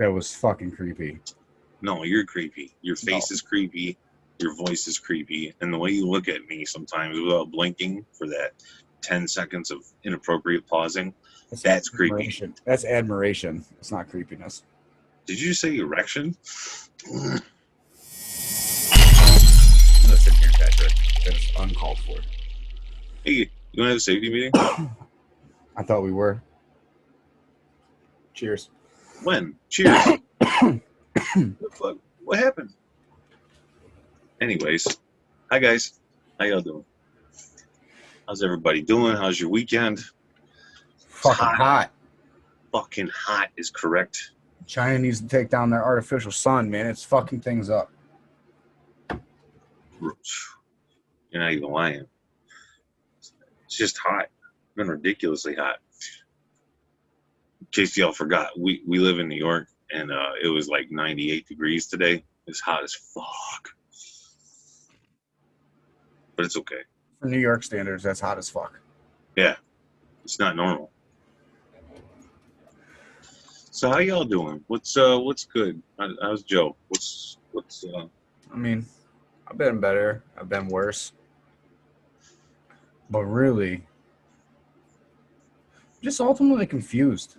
That was fucking creepy. No, you're creepy. Your face is creepy. Your voice is creepy. And the way you look at me sometimes without blinking for that 10 seconds of inappropriate pausing, that's creepy. That's admiration. It's not creepiness. Did you say erection? Listen here, Patrick. That's uncalled for. Hey, you want to have a safety meeting? I thought we were. Cheers. When? Cheers. What the fuck? What happened? Anyways, hi guys. How y'all doing? How's everybody doing? How's your weekend? Fucking hot. Fucking hot is correct. China needs to take down their artificial sun, man. It's fucking things up. You're not even lying. It's just hot. It's been ridiculously hot. In case y'all forgot, we live in New York, and it was like 98 degrees today. It's hot as fuck. But it's okay. For New York standards, that's hot as fuck. Yeah. It's not normal. So how y'all doing? What's good? How's Joe? What's I mean, I've been better. I've been worse. But really, just ultimately confused.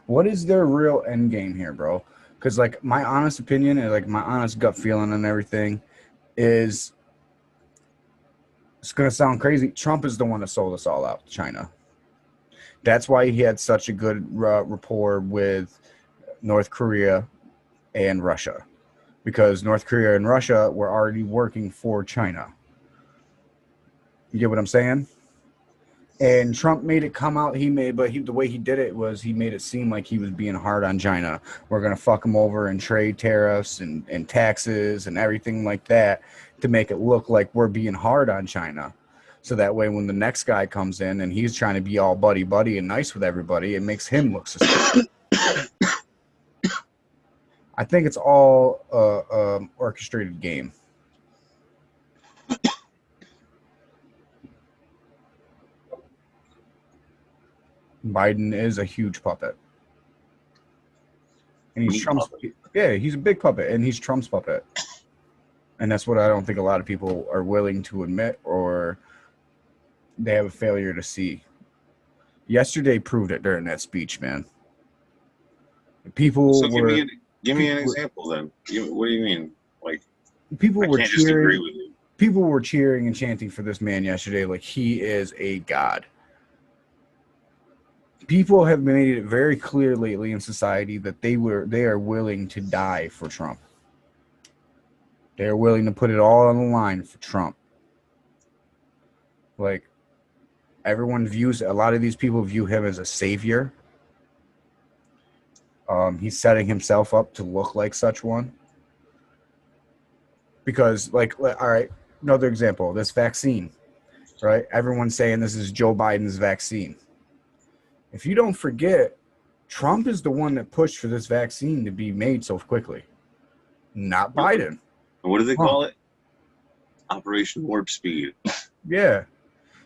What is their real end game here, bro? Because, like, my honest opinion and, like, my honest gut feeling and everything is, it's going to sound crazy. Trump is the one that sold us all out to China. That's why he had such a good rapport with North Korea and Russia. Because North Korea and Russia were already working for China. You get what I'm saying? And Trump made it come out. The way he did it was he made it seem like he was being hard on China. We're gonna fuck him over in trade tariffs and taxes and everything like that to make it look like we're being hard on China. So that way, when the next guy comes in and he's trying to be all buddy and nice with everybody, it makes him look suspicious. I think it's all orchestrated game. Biden is a huge puppet. And he's Trump's he's a big puppet, and he's Trump's puppet. And that's what I don't think a lot of people are willing to admit, or they have a failure to see. Yesterday proved it during that speech, man. People were... Give me an example then. What do you mean? Like, people were cheering. Just agree with you. People were cheering and chanting for this man yesterday like he is a god. People have made it very clear lately in society that they are willing to die for Trump. They are willing to put it all on the line for Trump. Like, a lot of these people view him as a savior. He's setting himself up to look like such one. Because, like, all right, another example, this vaccine, right? Everyone's saying this is Joe Biden's vaccine. If you don't forget, Trump is the one that pushed for this vaccine to be made so quickly. Not Biden. What do they call it? Operation Warp Speed. Yeah.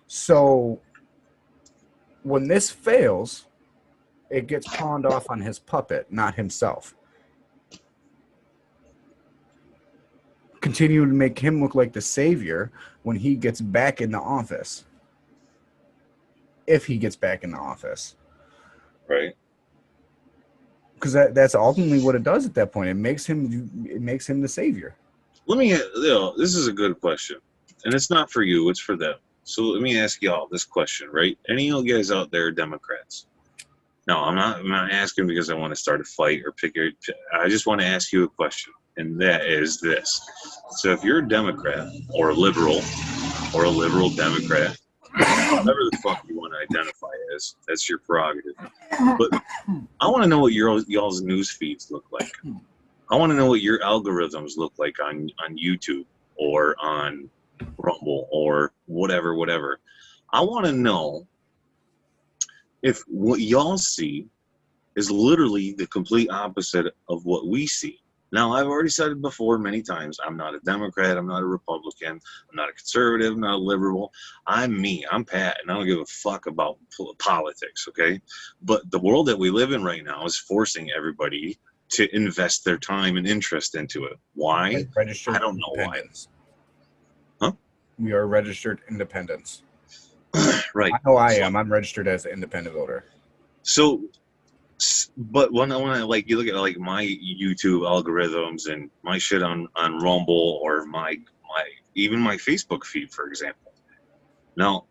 So, when this fails, it gets pawned off on his puppet, not himself. Continue to make him look like the savior when he gets back in the office. If he gets back in the office. Right. Because that's ultimately what it does at that point. It makes him the savior. This is a good question. And it's not for you, it's for them. So let me ask y'all this question, right? Any of you guys out there are Democrats? No, I'm not asking because I want to start a fight or I just want to ask you a question, and that is this. So if you're a Democrat or a liberal Democrat, whatever the fuck you want to identify as, that's your prerogative. But I want to know what y'all's news feeds look like. I want to know what your algorithms look like on YouTube or on Rumble or whatever. I want to know if what y'all see is literally the complete opposite of what we see. Now, I've already said it before many times. I'm not a Democrat. I'm not a Republican. I'm not a conservative. I'm not a liberal. I'm me. I'm Pat, and I don't give a fuck about politics, okay? But the world that we live in right now is forcing everybody to invest their time and interest into it. Why? I Registered don't know why. independents. Huh? We are registered independents. Right. I know I am. I'm registered as an independent voter. So, but when I like you look at like my YouTube algorithms and my shit on Rumble or my even my Facebook feed, for example. Now,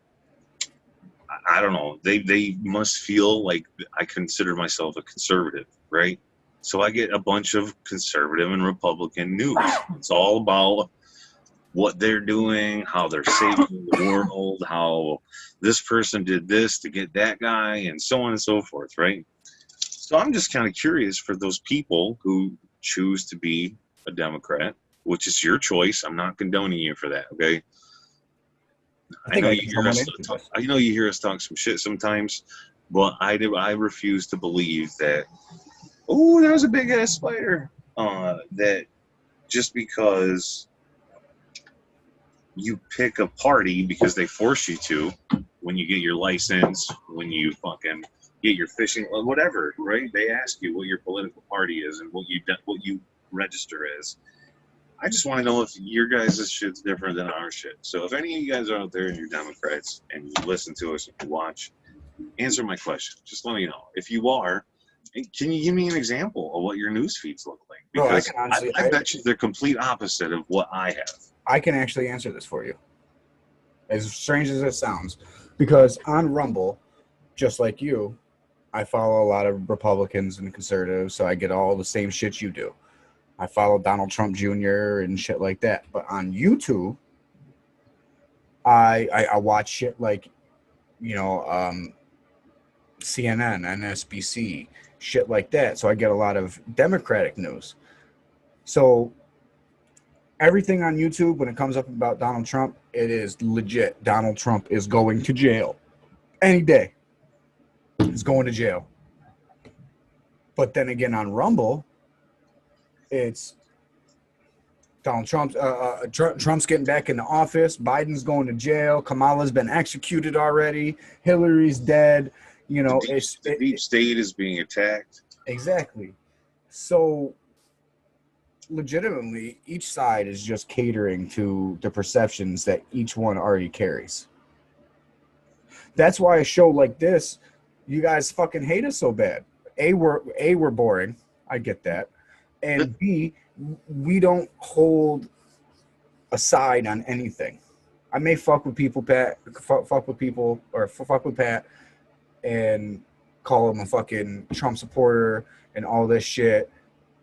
I don't know. They must feel like I consider myself a conservative, right? So I get a bunch of conservative and Republican news. It's all about what they're doing, how they're saving the world, how this person did this to get that guy, and so on and so forth, right? So I'm just kind of curious for those people who choose to be a Democrat, which is your choice. I'm not condoning you for that, okay? I know you hear us talk, I know you hear us talk some shit sometimes, but I refuse to believe that. Oh, that was a big ass spider. That just because you pick a party because they force you to, when you get your license, when you fucking get your fishing, whatever, right? They ask you what your political party is and what you register as. I just want to know if your guys' shit's different than our shit. So if any of you guys are out there and you're Democrats and you listen to us and you watch, answer my question. Just let me know. If you are, can you give me an example of what your news feeds look like? Because I bet you they're complete opposite of what I have. I can actually answer this for you. As strange as it sounds. Because on Rumble, just like you, I follow a lot of Republicans and conservatives, so I get all the same shit you do. I follow Donald Trump Jr. and shit like that. But on YouTube, I watch shit like, CNN, NSBC, shit like that. So I get a lot of Democratic news. So everything on YouTube, when it comes up about Donald Trump, it is legit. Donald Trump is going to jail any day. He's going to jail. But then again, on Rumble, it's Donald Trump's getting back into office. Biden's going to jail. Kamala's been executed already. Hillary's dead. The deep state is being attacked. Exactly. So legitimately, each side is just catering to the perceptions that each one already carries. That's why a show like this, you guys fucking hate us so bad. We're boring. I get that. And B, we don't hold a side on anything. I may fuck with people, Pat, fuck with people, or fuck with Pat, and call him a fucking Trump supporter and all this shit,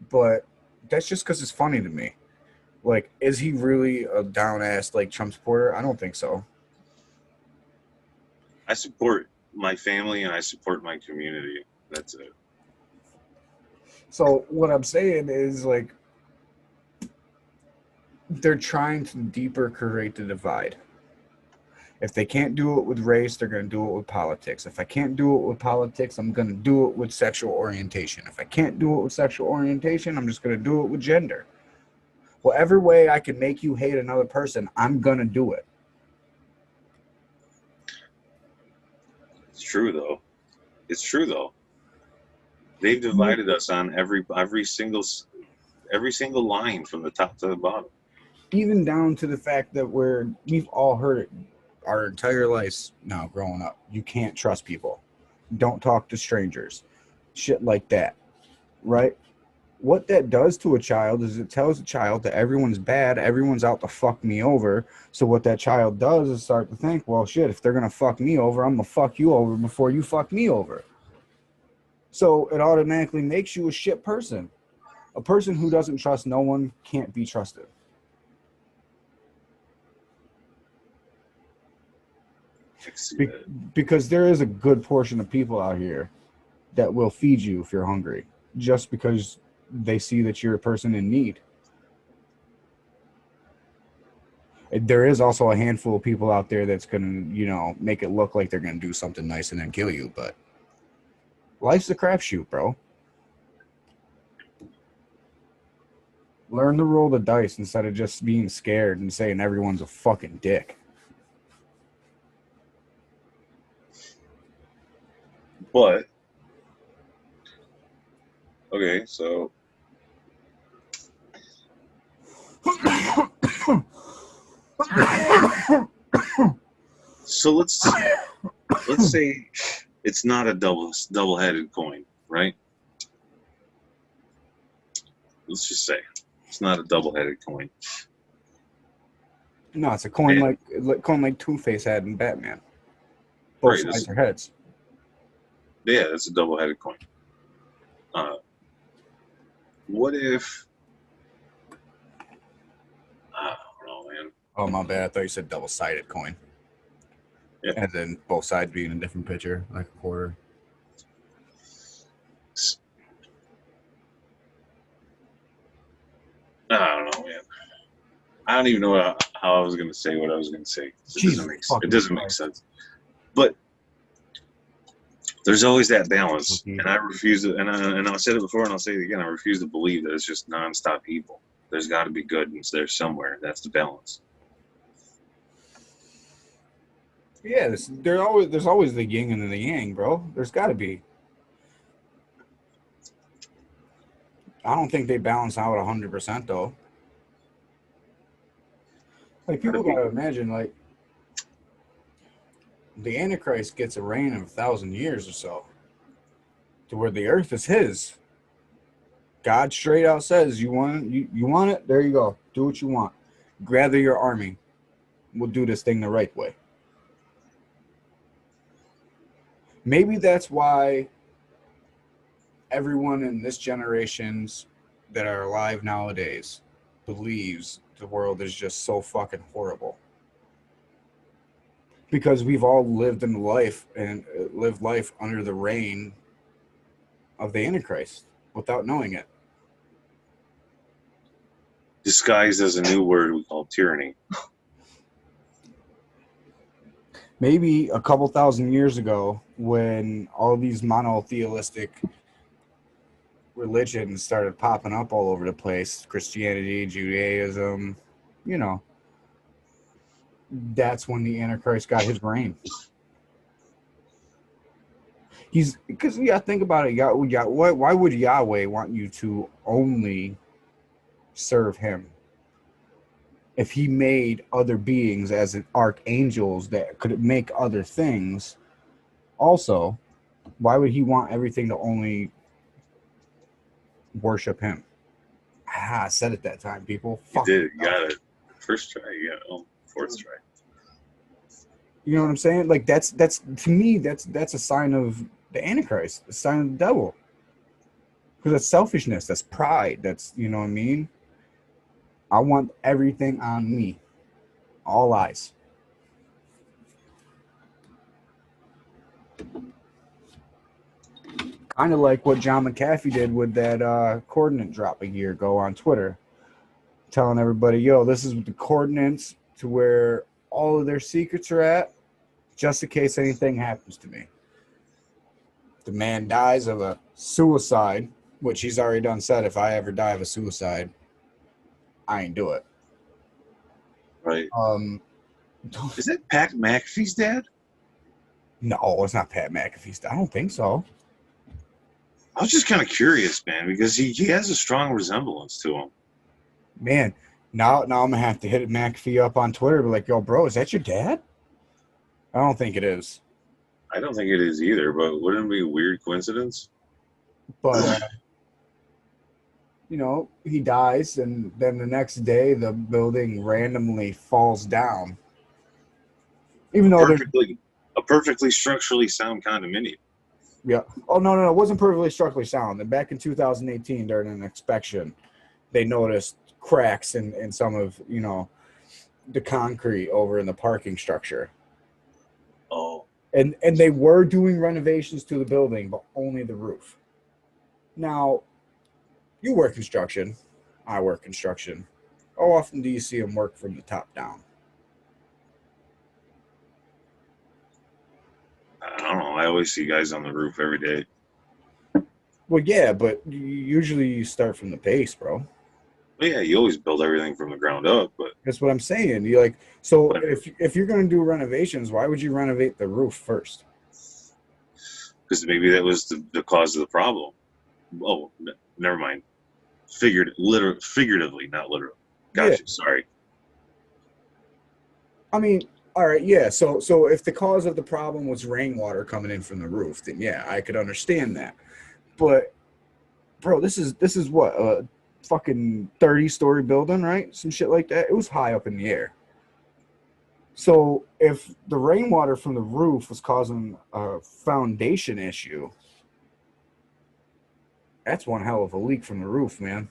but that's just because it's funny to me. Like, is he really a down-ass, like, Trump supporter? I don't think so. I support my family and I support my community. That's it. So what I'm saying is, like, they're trying to deeper create the divide. If they can't do it with race, they're going to do it with politics. If I can't do it with politics, I'm going to do it with sexual orientation. If I can't do it with sexual orientation, I'm just going to do it with gender. Whatever way I can make you hate another person, I'm going to do it. It's true, though. It's true, though. They've divided us on every single line from the top to the bottom. Even down to the fact that we've all heard it our entire lives now growing up. You can't trust people. Don't talk to strangers. Shit like that. Right? What that does to a child is it tells a child that everyone's bad, everyone's out to fuck me over. So what that child does is start to think, well, shit, if they're going to fuck me over, I'm going to fuck you over before you fuck me over. So it automatically makes you a shit person. A person who doesn't trust no one can't be trusted. Because there is a good portion of people out here that will feed you if you're hungry, just because they see that you're a person in need. There is also a handful of people out there that's going to, make it look like they're going to do something nice and then kill you. But life's a crapshoot, bro. Learn to roll the dice instead of just being scared and saying everyone's a fucking dick. But okay, so let's say it's not a double-headed coin, right? Let's just say it's not a double-headed coin. No, it's a coin And, like Two-Face had in Batman. Both right, sides are heads. yeah, it's a double-headed coin. What if I don't know, man. Oh, my bad. I thought you said double-sided coin. Yeah. And then both sides being a different picture, like a quarter. I don't know, man. I don't even know how I was going to say what I was going to say. It doesn't make sense. But there's always that balance, and I refuse to. And I said it before, and I'll say it again. I refuse to believe that it's just nonstop evil. There's got to be goodness there somewhere. That's the balance. Yeah, there's always the yin and the yang, bro. There's got to be. I don't think they balance out 100% though. Like people gotta imagine, like the Antichrist gets a reign of 1,000 years or so, to where the earth is his. God straight out says, "You want it? You want it? There you go. Do what you want. Gather your army. We'll do this thing the right way." Maybe that's why everyone in this generations that are alive nowadays believes the world is just so fucking horrible. Because we've all lived life under the reign of the Antichrist without knowing it. Disguised as a new word we call tyranny. Maybe a couple thousand years ago, when all these monotheistic religions started popping up all over the place, Christianity, Judaism, you know, that's when the Antichrist got his reign. He's because think about it. Why would Yahweh want you to only serve him? If he made other beings as archangels that could make other things, also, why would he want everything to only worship him? I said it that time, people. You did. You got it. First try. You got it. Fourth try. You know what I'm saying? Like that's to me that's a sign of the Antichrist, a sign of the devil. Because that's selfishness, that's pride, that's, you know what I mean? I want everything on me. All eyes. Kind of like what John McAfee did with that coordinate drop a year ago on Twitter. Telling everybody, yo, this is the coordinates to where all of their secrets are at, just in case anything happens to me. The man dies of a suicide, which he's already done said, if I ever die of a suicide, I ain't do it. Right. Is that Pat McAfee's dad? No, it's not Pat McAfee's dad. I don't think so. I was just kind of curious, man, because he has a strong resemblance to him. Man, now I'm gonna have to hit McAfee up on Twitter, be like, yo, bro, is that your dad? I don't think it is. I don't think it is either, but wouldn't it be a weird coincidence? But you know, he dies, and then the next day the building randomly falls down. Even though a perfectly structurally sound condominium. Yeah. Oh no, it wasn't perfectly structurally sound. And back in 2018, during an inspection, they noticed cracks in some of, you know, the concrete over in the parking structure. Oh. And they were doing renovations to the building, but only the roof. Now, you work construction. I work construction. How often do you see them work from the top down? I don't know. I always see guys on the roof every day. Well, yeah, but usually you start from the base, bro. Well, yeah, you always build everything from the ground up, That's what I'm saying. You like so but if you're gonna do renovations, why would you renovate the roof first? because maybe that was the cause of the problem. Oh, never mind. Figuratively, not literally. Yeah, Gotcha. Sorry. I mean, all right, yeah. So if the cause of the problem was rainwater coming in from the roof, then yeah, I could understand that. But bro, this is what a fucking 30-story building, right? Some shit like that. It was high up in the air. So if the rainwater from the roof was causing a foundation issue, that's one hell of a leak from the roof, man.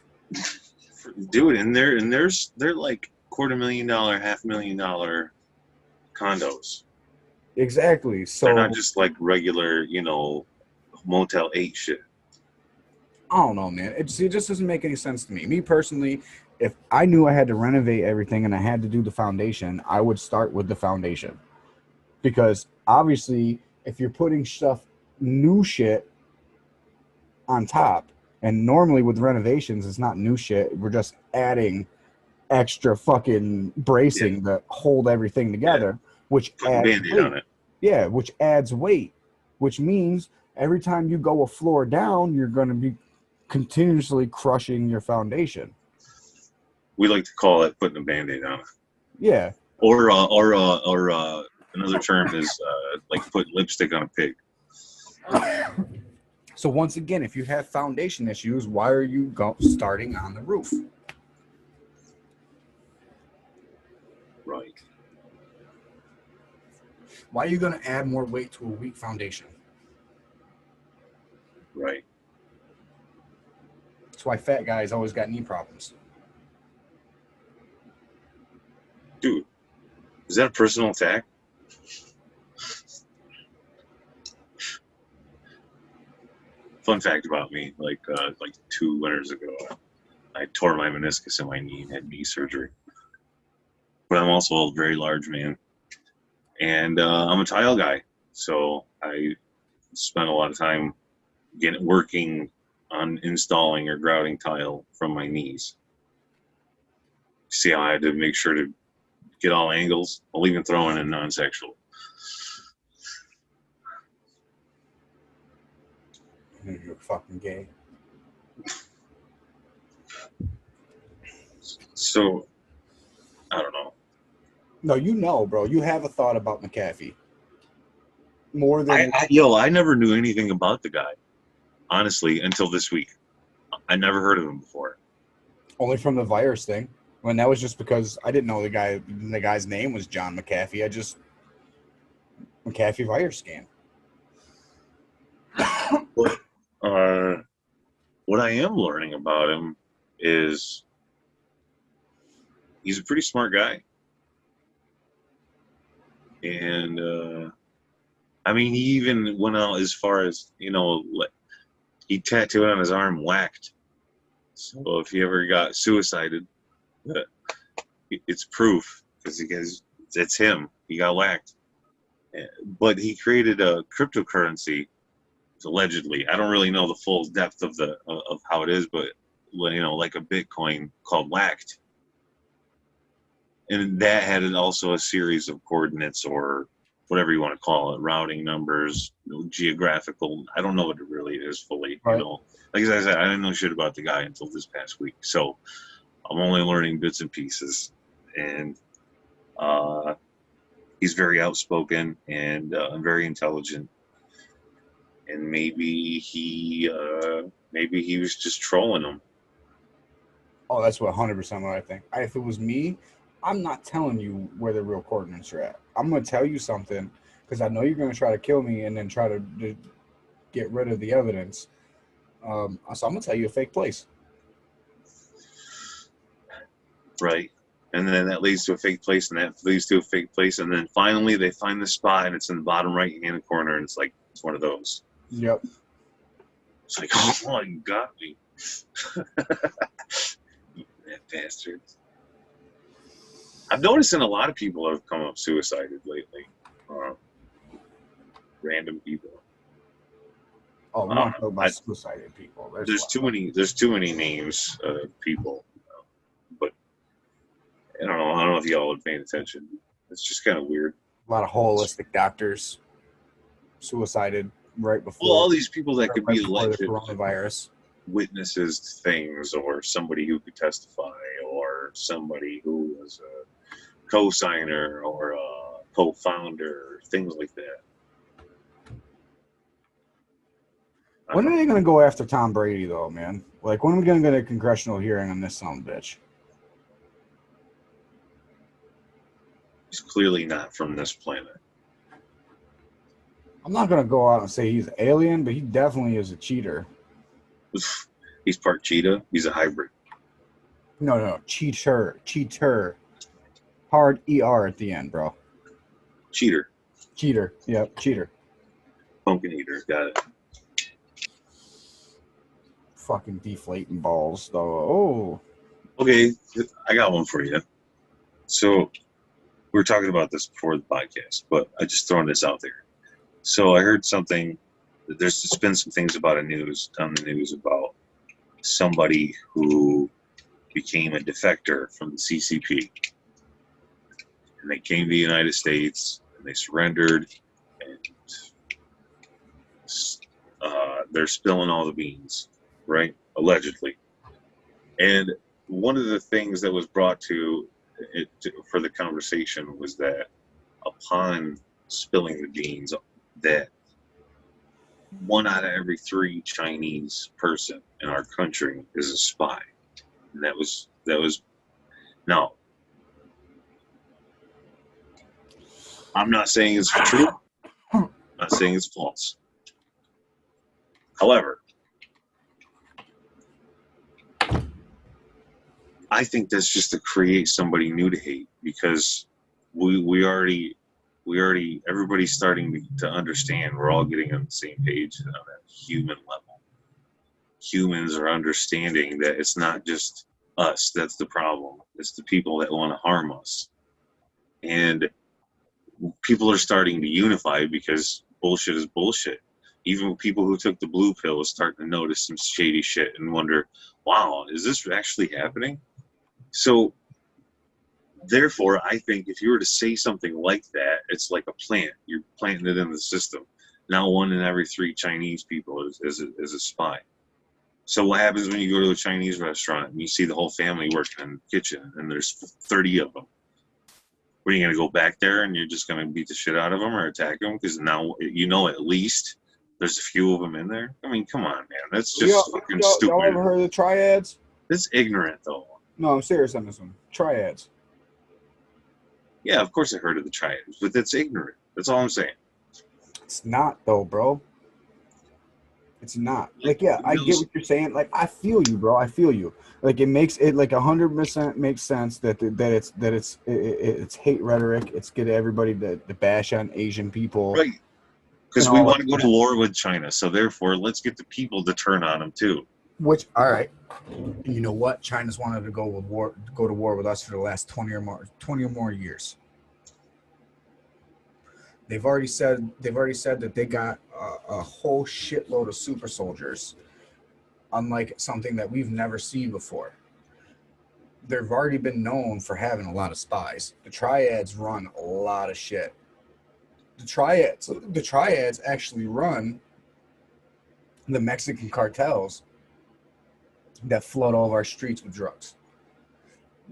Dude, they're like $250,000, $500,000 condos. Exactly. They're not So just like regular, Motel 8 shit. I don't know, man. It just doesn't make any sense to me. Me personally, if I knew I had to renovate everything and I had to do the foundation, I would start with the foundation. Because obviously, if you're putting stuff, new shit on top, and normally with renovations, it's not new shit. We're just adding extra fucking Yeah, bracing that hold everything yeah. together, which Putting adds Band-Aid on weight. it. Yeah, which adds weight, which means every time you go a floor down, you're going to be continuously crushing your foundation. We like to call it putting a Band-Aid on it. Yeah. Another term is like put lipstick on a pig. So once again, if you have foundation issues, why are you starting on the roof? Right. Why are you going to add more weight to a weak foundation? Right. That's why fat guys always got knee problems. Dude, is that a personal attack? Fun fact about me, like 2 winters ago, I tore my meniscus in my knee and had knee surgery. But I'm also a very large man, and I'm a tile guy, so I spent a lot of time working on installing or grouting tile from my knees. See how I had to make sure to get all angles. I'll even throw in a non-sexual. You're fucking gay. So I don't know. No, you know, bro. You have a thought about McAfee more than I never knew anything about the guy, honestly, until this week. I never heard of him before. only from the virus thing. When that was just because I didn't know the guy. The guy's name was John McAfee. I just McAfee virus scam. But what I am learning about him is he's a pretty smart guy, and I mean, he even went out as far as he tattooed on his arm "whacked." So if he ever got suicided, uh, it's proof because it's him. He got whacked, but he created a cryptocurrency allegedly. I don't really know the full depth of how it is, but like a Bitcoin called Whacked, and that had also a series of coordinates or whatever you want to call it, routing numbers, geographical. I don't know what it really is fully. Right. Like I said, I didn't know shit about the guy until this past week, so I'm only learning bits and pieces, and uh, he's very outspoken and very intelligent. And maybe he was just trolling him. Oh, that's 100% what I think. If it was me, I'm not telling you where the real coordinates are at. I'm going to tell you something because I know you're going to try to kill me and then try to get rid of the evidence. So I'm going to tell you a fake place. Right. And then that leads to a fake place, and that leads to a fake place, and then finally they find the spot, and it's in the bottom right hand corner, and it's one of those. Yep. It's like, oh, you got me, that bastard. I've noticed that a lot of people have come up suicided lately. Random people. Oh, we don't know about suicided people. There's too many names of people. don't know if y'all are paying attention. It's just kind of weird. A lot of holistic doctors suicided right Well, all before these people that could right be before the alleged coronavirus. witnesses to things, or somebody who could testify, or somebody who was a co-signer or a co-founder, things like that. When are they going to go after Tom Brady, though, man? Like, when are we going to get a congressional hearing on this son of a bitch? He's clearly not from this planet. I'm not going to go out and say he's alien, but he definitely is a cheater. He's part cheetah. He's a hybrid. No, cheater. Hard ER at the end, bro. Cheater. Cheater. Yep, cheater. Pumpkin eater. Got it. Fucking deflating balls, though. Oh. Okay, I got one for you. So we were talking about this before the podcast, but I just throwing this out there. So I heard something. There's been some things about on the news about somebody who became a defector from the CCP, and they came to the United States and they surrendered, and they're spilling all the beans, right? Allegedly. And one of the things that was brought to it for the conversation was that upon spilling the beans, that 1 out of every 3 Chinese person in our country is a spy. And that was now, I'm not saying it's true. I'm not saying it's false. However, I think that's just to create somebody new to hate, because we already everybody's starting to understand. We're all getting on the same page on a human level. Humans are understanding that it's not just us that's the problem. It's the people that want to harm us. And people are starting to unify because bullshit is bullshit. Even people who took the blue pill are starting to notice some shady shit and wonder, wow, is this actually happening? So therefore, I think if you were to say something like that, it's like a plant. You're planting it in the system. Now 1 in every 3 Chinese people is a spy. So what happens when you go to a Chinese restaurant and you see the whole family working in the kitchen and there's 30 of them? Are you going to go back there and you're just going to beat the shit out of them or attack them? Because now you know at least there's a few of them in there. I mean, come on, man. That's just fucking stupid. Y'all ever heard of the triads? It's ignorant, though. No, I'm serious on this one. Triads. Yeah, of course I heard of the triads, but that's ignorant. That's all I'm saying. It's not, though, bro. It's not. Like, yeah, I get what you're saying. Like, I feel you, bro. I feel you. Like, it makes it like 100% makes sense that it's hate rhetoric. It's get everybody to bash on Asian people, right? Because we want to go to war with China, so therefore, let's get the people to turn on them too. Which, all right, you know what? China's wanted to go to war with us for the last 20 or more years. They've already said that they got a whole shitload of super soldiers, unlike something that we've never seen before. They've already been known for having a lot of spies. The triads run a lot of shit. The triads actually run the Mexican cartels that flood all of our streets with drugs.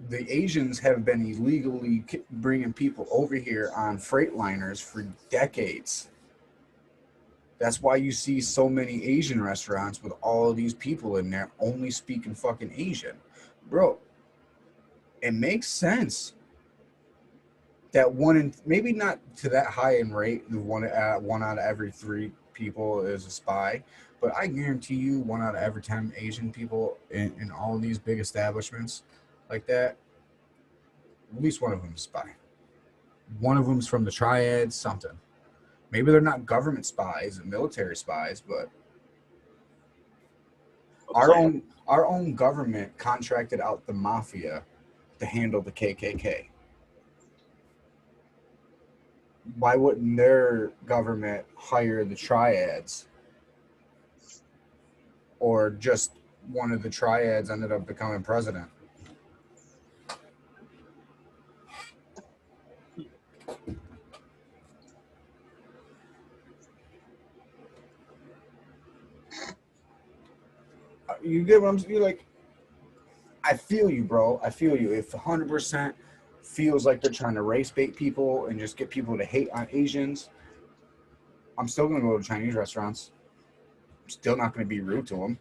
The Asians have been illegally bringing people over here on freight liners for decades. That's why you see so many Asian restaurants with all of these people in there only speaking fucking Asian. Bro, it makes sense that maybe not to that high in rate, one out of every 3 people is a spy, but I guarantee you 1 out of every 10 Asian people in all of these big establishments like that, at least one of them is a spy. One of them's from the triads, something. Maybe they're not government spies and military spies, but our own government contracted out the mafia to handle the KKK. Why wouldn't their government hire the triads? Or just one of the triads ended up becoming president? You get what I'm saying? Like, I feel you, bro. I feel you. If 100% feels like they're trying to race bait people and just get people to hate on Asians, I'm still gonna go to Chinese restaurants. I'm still not gonna be rude to them.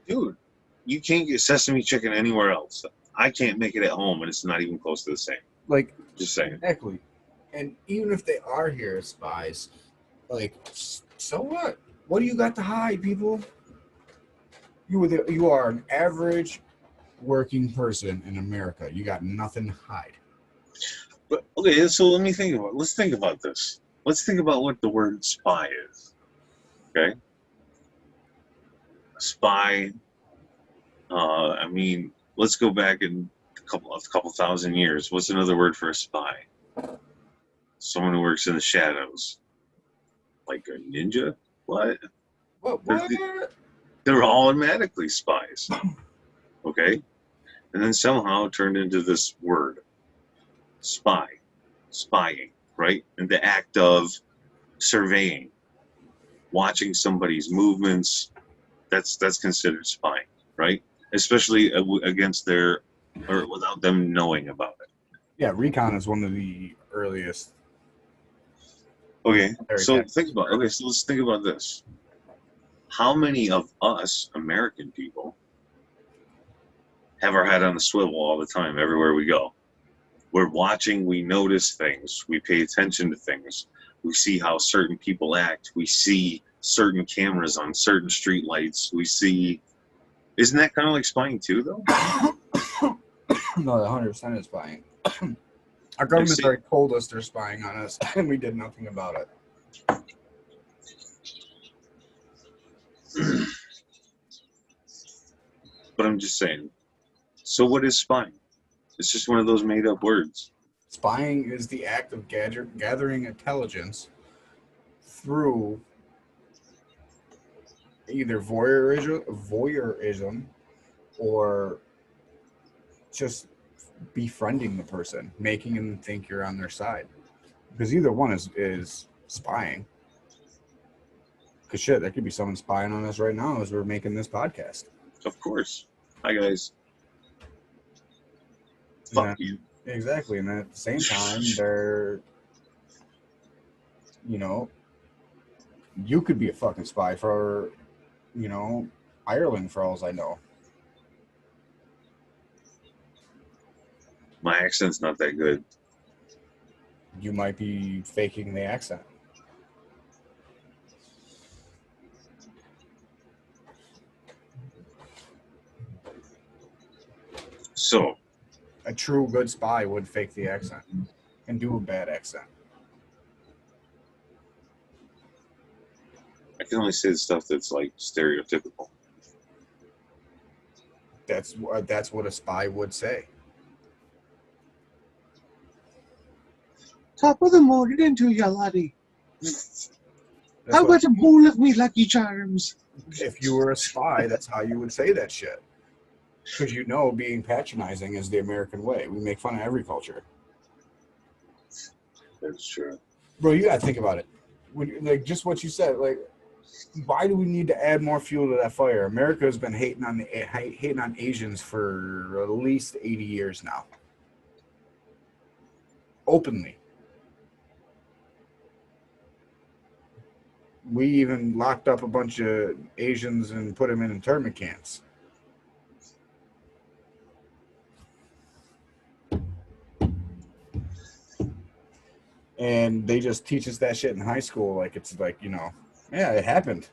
Dude, you can't get sesame chicken anywhere else. I can't make it at home, and it's not even close to the same. Like, Just saying. exactly. And even if they are here as spies, like, so what? What do you got to hide, people? You are an average working person in America. You got nothing to hide. But okay, so let's think about this. Let's think about what the word spy is. Okay? A spy, I mean, let's go back in a couple thousand years. What's another word for a spy? Someone who works in the shadows. Like a ninja? What? What? They're automatically spies. Okay? And then somehow turned into this word. Spying, right? And the act of surveying, watching somebody's movements, that's considered spying, right? Especially against their or without them knowing about it. Yeah, recon is one of the earliest. Okay, so let's think about this. How many of us American people have our head on the swivel all the time, everywhere we go? We're watching, we notice things, we pay attention to things, we see how certain people act, we see certain cameras on certain street lights, we see. Isn't that kind of like spying too, though? No, 100% is spying. Our government already told us they're spying on us, and we did nothing about it. But I'm just saying. So what is spying? It's just one of those made-up words. Spying is the act of gathering intelligence through either voyeurism or just befriending the person, making them think you're on their side. Because either one is spying. Because shit, there could be someone spying on us right now as we're making this podcast. Of course. Hi, guys. Fuck you. Exactly. And at the same time, they're, you could be a fucking spy for, Ireland for all I know. My accent's not that good. You might be faking the accent. So, a true good spy would fake the accent and do a bad accent. I can only say the stuff that's like stereotypical. That's what a spy would say. Top of the morning into ya, laddie. How about a bowl of me Lucky Charms? If you were a spy, that's how you would say that shit. Because being patronizing is the American way. We make fun of every culture. That's true. Bro, you gotta think about it. Just what you said, why do we need to add more fuel to that fire? America has been hating on Asians for at least 80 years now. Openly. We even locked up a bunch of Asians and put them in internment camps. And they just teach us that shit in high school. Yeah, it happened.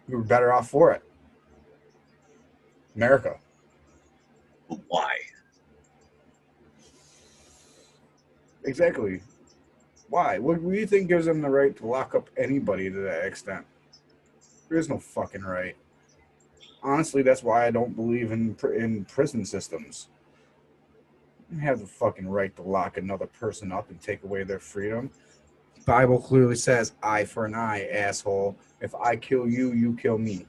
We were better off for it. America. Why? Exactly. Why? What do you think gives them the right to lock up anybody to that extent? There is no fucking right. Honestly, that's why I don't believe in prison systems. You have the fucking right to lock another person up and take away their freedom. The Bible clearly says, eye for an eye, asshole. If I kill you, you kill me.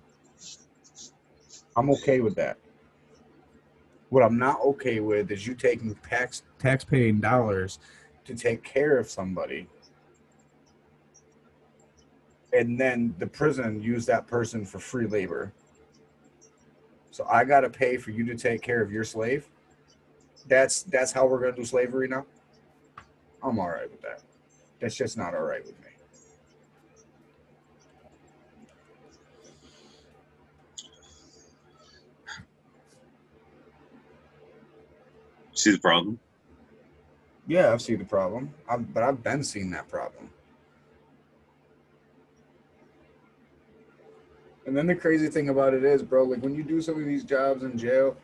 I'm okay with that. What I'm not okay with is you taking tax-paying dollars to take care of somebody and then the prison used that person for free labor. So I got to pay for you to take care of your slave. That's how we're gonna do slavery now. I'm all right with that. That's just not all right with me. See the problem? Yeah, I've seen the problem, but I've been seeing that problem. And then the crazy thing about it is, bro, like when you do some of these jobs in jail,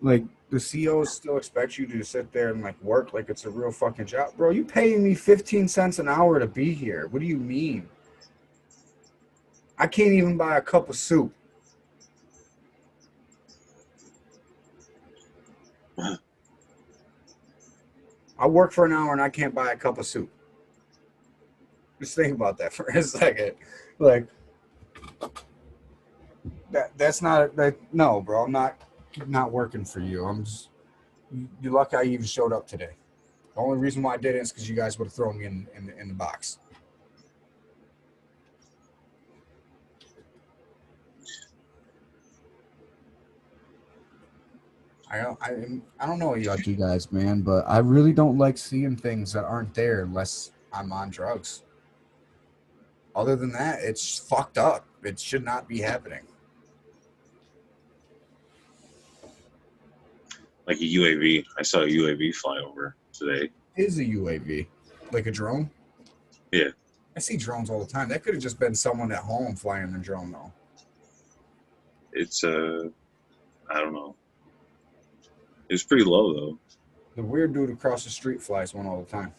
like the COs still expect you to sit there and like work like it's a real fucking job. Bro, you paying me 15 cents an hour to be here. What do you mean? I can't even buy a cup of soup. I work for an hour and I can't buy a cup of soup. Just think about that for a second. Like that's not that no, bro. I'm not working for you. I'm just you're lucky I even showed up today. The only reason why I did it is because you guys would have thrown me in the box. I don't know about you guys, man, but I really don't like seeing things that aren't there unless I'm on drugs. Other than that, it's fucked up. It should not be happening. Like a UAV. I saw a UAV fly over today. It is a UAV, like a drone. Yeah. I see drones all the time. That could have just been someone at home flying a drone, though. It's I don't know. It was pretty low though. The weird dude across the street flies one all the time.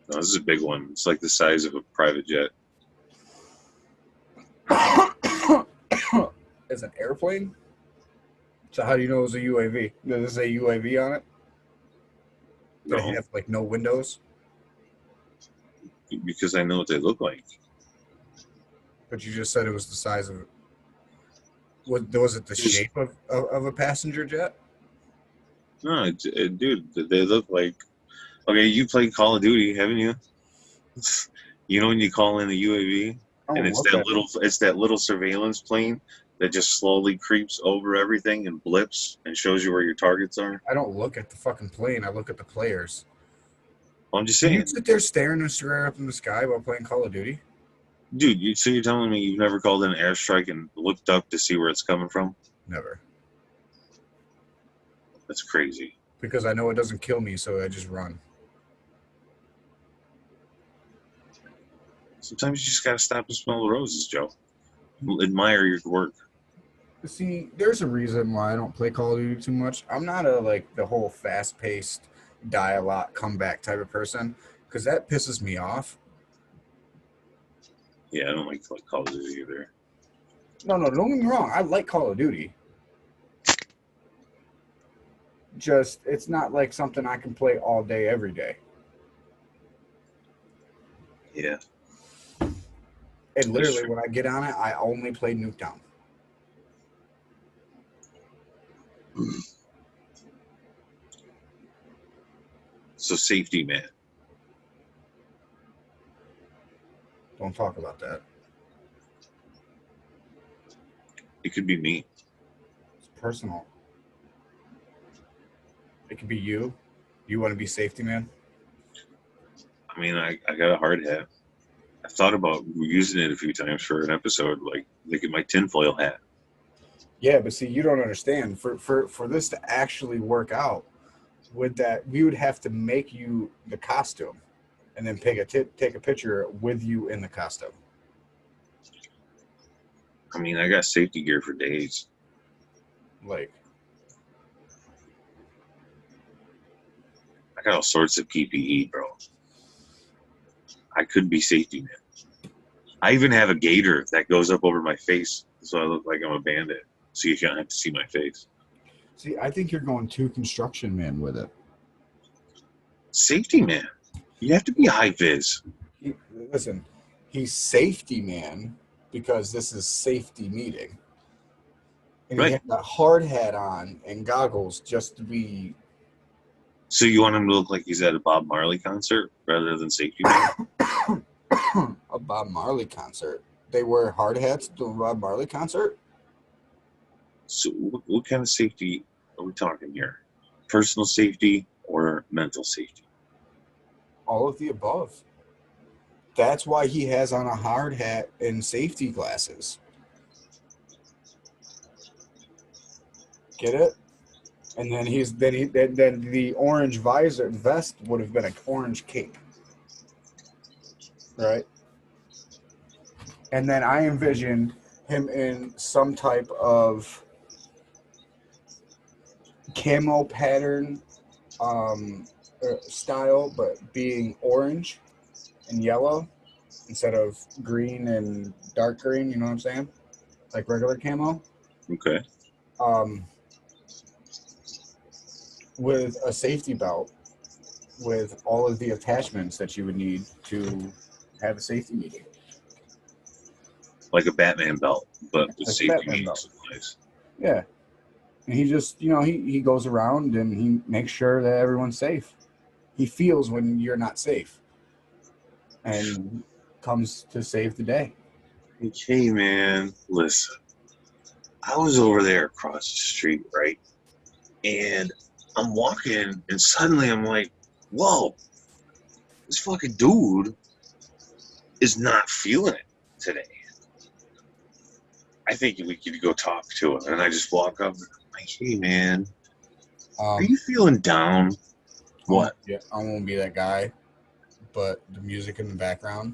No, this is a big one. It's like the size of a private jet. It's an airplane? So how do you know it was a UAV? Does it say UAV on it? Did it No, have like no windows? because I know what they look like. But you just said it was the size of. Was it the shape of a passenger jet? No, dude, they look like. Okay, you played Call of Duty, haven't you? You know when you call in a UAV I and don't look at it. it's that little surveillance plane that just slowly creeps over everything and blips and shows you where your targets are. I don't look at the fucking plane. I look at the players. Well, I'm just Can you saying, sit there staring and stare up in the sky while playing Call of Duty? dude. So you're telling me you've never called in an airstrike and looked up to see where it's coming from? Never. That's crazy. Because I know it doesn't kill me, so I just run. Sometimes you just gotta stop and smell the roses, Joe. Admire your work. See, there's a reason why I don't play Call of Duty too much. I'm not a like the whole fast-paced, die a lot, comeback type of person, because that pisses me off. Yeah, I don't like Call of Duty either. No, don't get me wrong. I like Call of Duty. Just it's not like something I can play all day, every day. Yeah, And literally, true. when I get on it, I only play Nuketown. So safety, man. Don't talk about that. It could be me. It's personal. It could be you. You want to be safety man? I mean, I got a hard hat. I thought about using it a few times for an episode, like in my tinfoil hat. Yeah, but see, you don't understand. For this to actually work out, with that, we would have to make you the costume, and then take a picture with you in the costume. I mean, I got safety gear for days. Like, I got all sorts of PPE, bro. I could be safety man. I even have a gator that goes up over my face, so I look like I'm a bandit. So you can't have to see my face. see, I think you're going too construction man with it. Safety man. You have to be high vis. Listen, he's safety man because this is safety meeting. And he Right. had that hard hat on and goggles just to be. So you want him to look like he's at a Bob Marley concert rather than safety man? A Bob Marley concert. They wear hard hats to a Bob Marley concert? So, what kind of safety are we talking here? Personal safety or mental safety? All of the above. That's why he has on a hard hat and safety glasses. Get it? And then then the orange visor vest would have been an orange cape, right? And then I envisioned him in some type of camo pattern style, but being orange and yellow instead of green and dark green. You know what I'm saying? Like regular camo. Okay. Um, with a safety belt with all of the attachments that you would need to have a safety meeting. Like a Batman belt, but with Like a safety Batman meeting belt. supplies. Yeah. And he just, he goes around and he makes sure that everyone's safe. He feels when you're not safe and comes to save the day. Hey, man, listen. I was over there across the street, right? And I'm walking, and suddenly I'm like, whoa, this fucking dude is not feeling it today. I think we could go talk to him. And I just walk up and I'm like, hey, man, are you feeling down? What? Yeah, I won't be that guy, but the music in the background,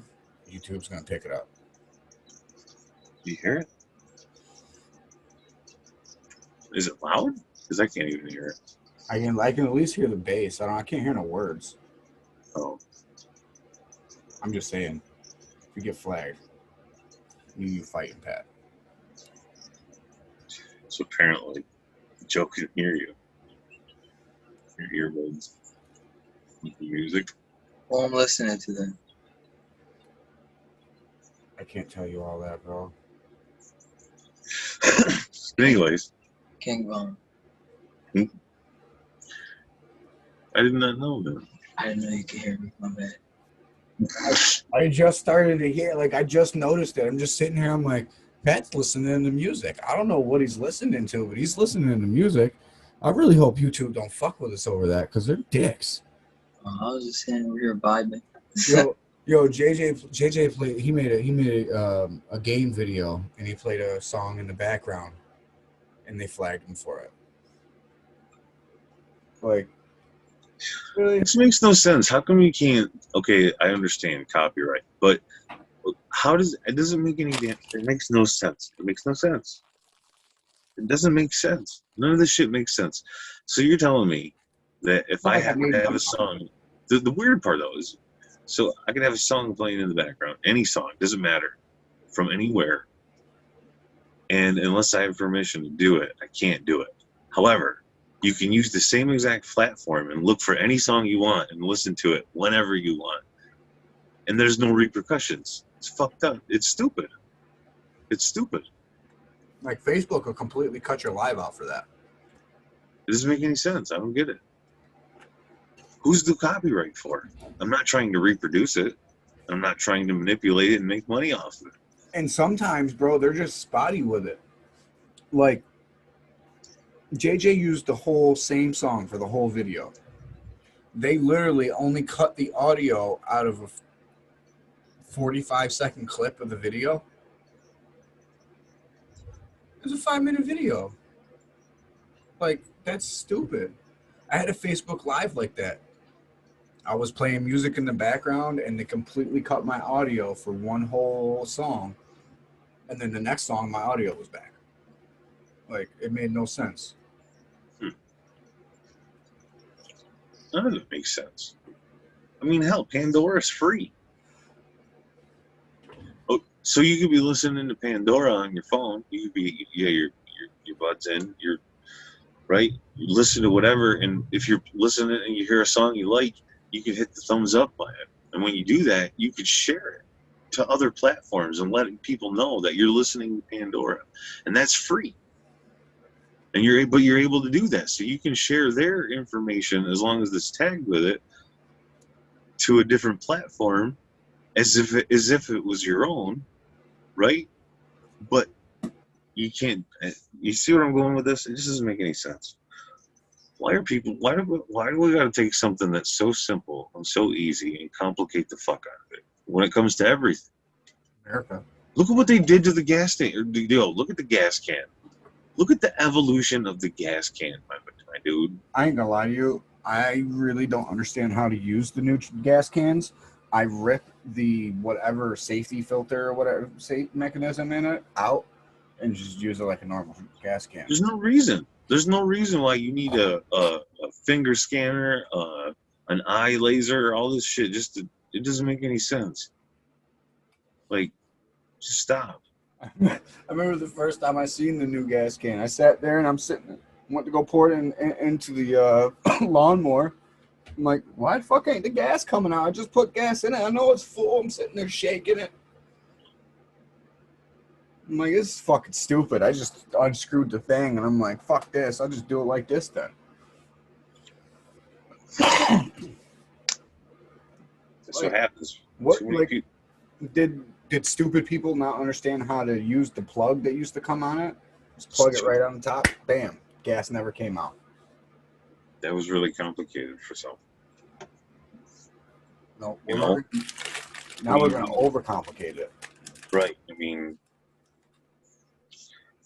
YouTube's going to pick it up. You hear it? Is it loud? Because I can't even hear it. I can at least hear the bass. I can't hear no words. Oh. I'm just saying, if you get flagged, you fighting, Pat. So apparently, Joe can hear you. Your earbuds with the music. Well, I'm listening to them. I can't tell you all that, bro. Anyways. King Von. I did not know that. I didn't know you could hear me. My bad. I just started to hear, I just noticed it. I'm just sitting here. I'm like, Pat's listening to music. I don't know what he's listening to, but he's listening to music. I really hope YouTube don't fuck with us over that because they're dicks. I was just saying we were vibing. Yo, JJ played. He made a game video and he played a song in the background, and they flagged him for it. Like, really? This makes no sense. How come you can't? Okay, I understand copyright, but how does it doesn't make any damn? It makes no sense. It makes no sense. It doesn't make sense. None of this shit makes sense. So you're telling me that if I have to have a song, the weird part though is, so I can have a song playing in the background, any song, doesn't matter, from anywhere, and unless I have permission to do it, I can't do it. However, you can use the same exact platform and look for any song you want and listen to it whenever you want. And there's no repercussions. It's fucked up. It's stupid. It's stupid. Like, Facebook will completely cut your live out for that. It doesn't make any sense. I don't get it. Who's the copyright for? I'm not trying to reproduce it. I'm not trying to manipulate it and make money off of it. And sometimes, bro, they're just spotty with it. Like, JJ used the whole same song for the whole video. They literally only cut the audio out of a 45-second clip of the video. It was a 5-minute video. Like, that's stupid. I had a Facebook Live like that. I was playing music in the background and they completely cut my audio for one whole song. And then the next song, my audio was back. Like, it made no sense. None of it makes sense. I mean, hell, Pandora's free. Oh, so you could be listening to Pandora on your phone. You could be, your buds in, you're right. You listen to whatever, and if you're listening and you hear a song you like, you can hit the thumbs up button. And when you do that, you could share it to other platforms and letting people know that you're listening to Pandora, and that's free. And you're able to do that, so you can share their information as long as it's tagged with it to a different platform, as if it was your own, right? But you can't. You see where I'm going with this? It just doesn't make any sense. Why are people? Why do we got to take something that's so simple and so easy and complicate the fuck out of it when it comes to everything? America. Look at what they did to the gas tank. Look at the gas can. Look at the evolution of the gas can, my dude. I ain't gonna lie to you. I really don't understand how to use the new gas cans. I rip the whatever safety filter or whatever safe mechanism in it out and just use it like a normal gas can. There's no reason. There's no reason why you need a finger scanner, an eye laser, all this shit. It doesn't make any sense. Like, just stop. I remember the first time I seen the new gas can. I sat there and went to go pour it into the lawnmower. I'm like, why the fuck ain't the gas coming out? I just put gas in it. I know it's full. I'm sitting there shaking it. I'm like, this is fucking stupid. I just unscrewed the thing and I'm like, fuck this. I'll just do it like this then. That's what happens. What did stupid people not understand how to use the plug that used to come on it? Just plug it right on the top. Bam. Gas never came out. That was really complicated for some. No, You know? now we're going to overcomplicate it. Right. I mean,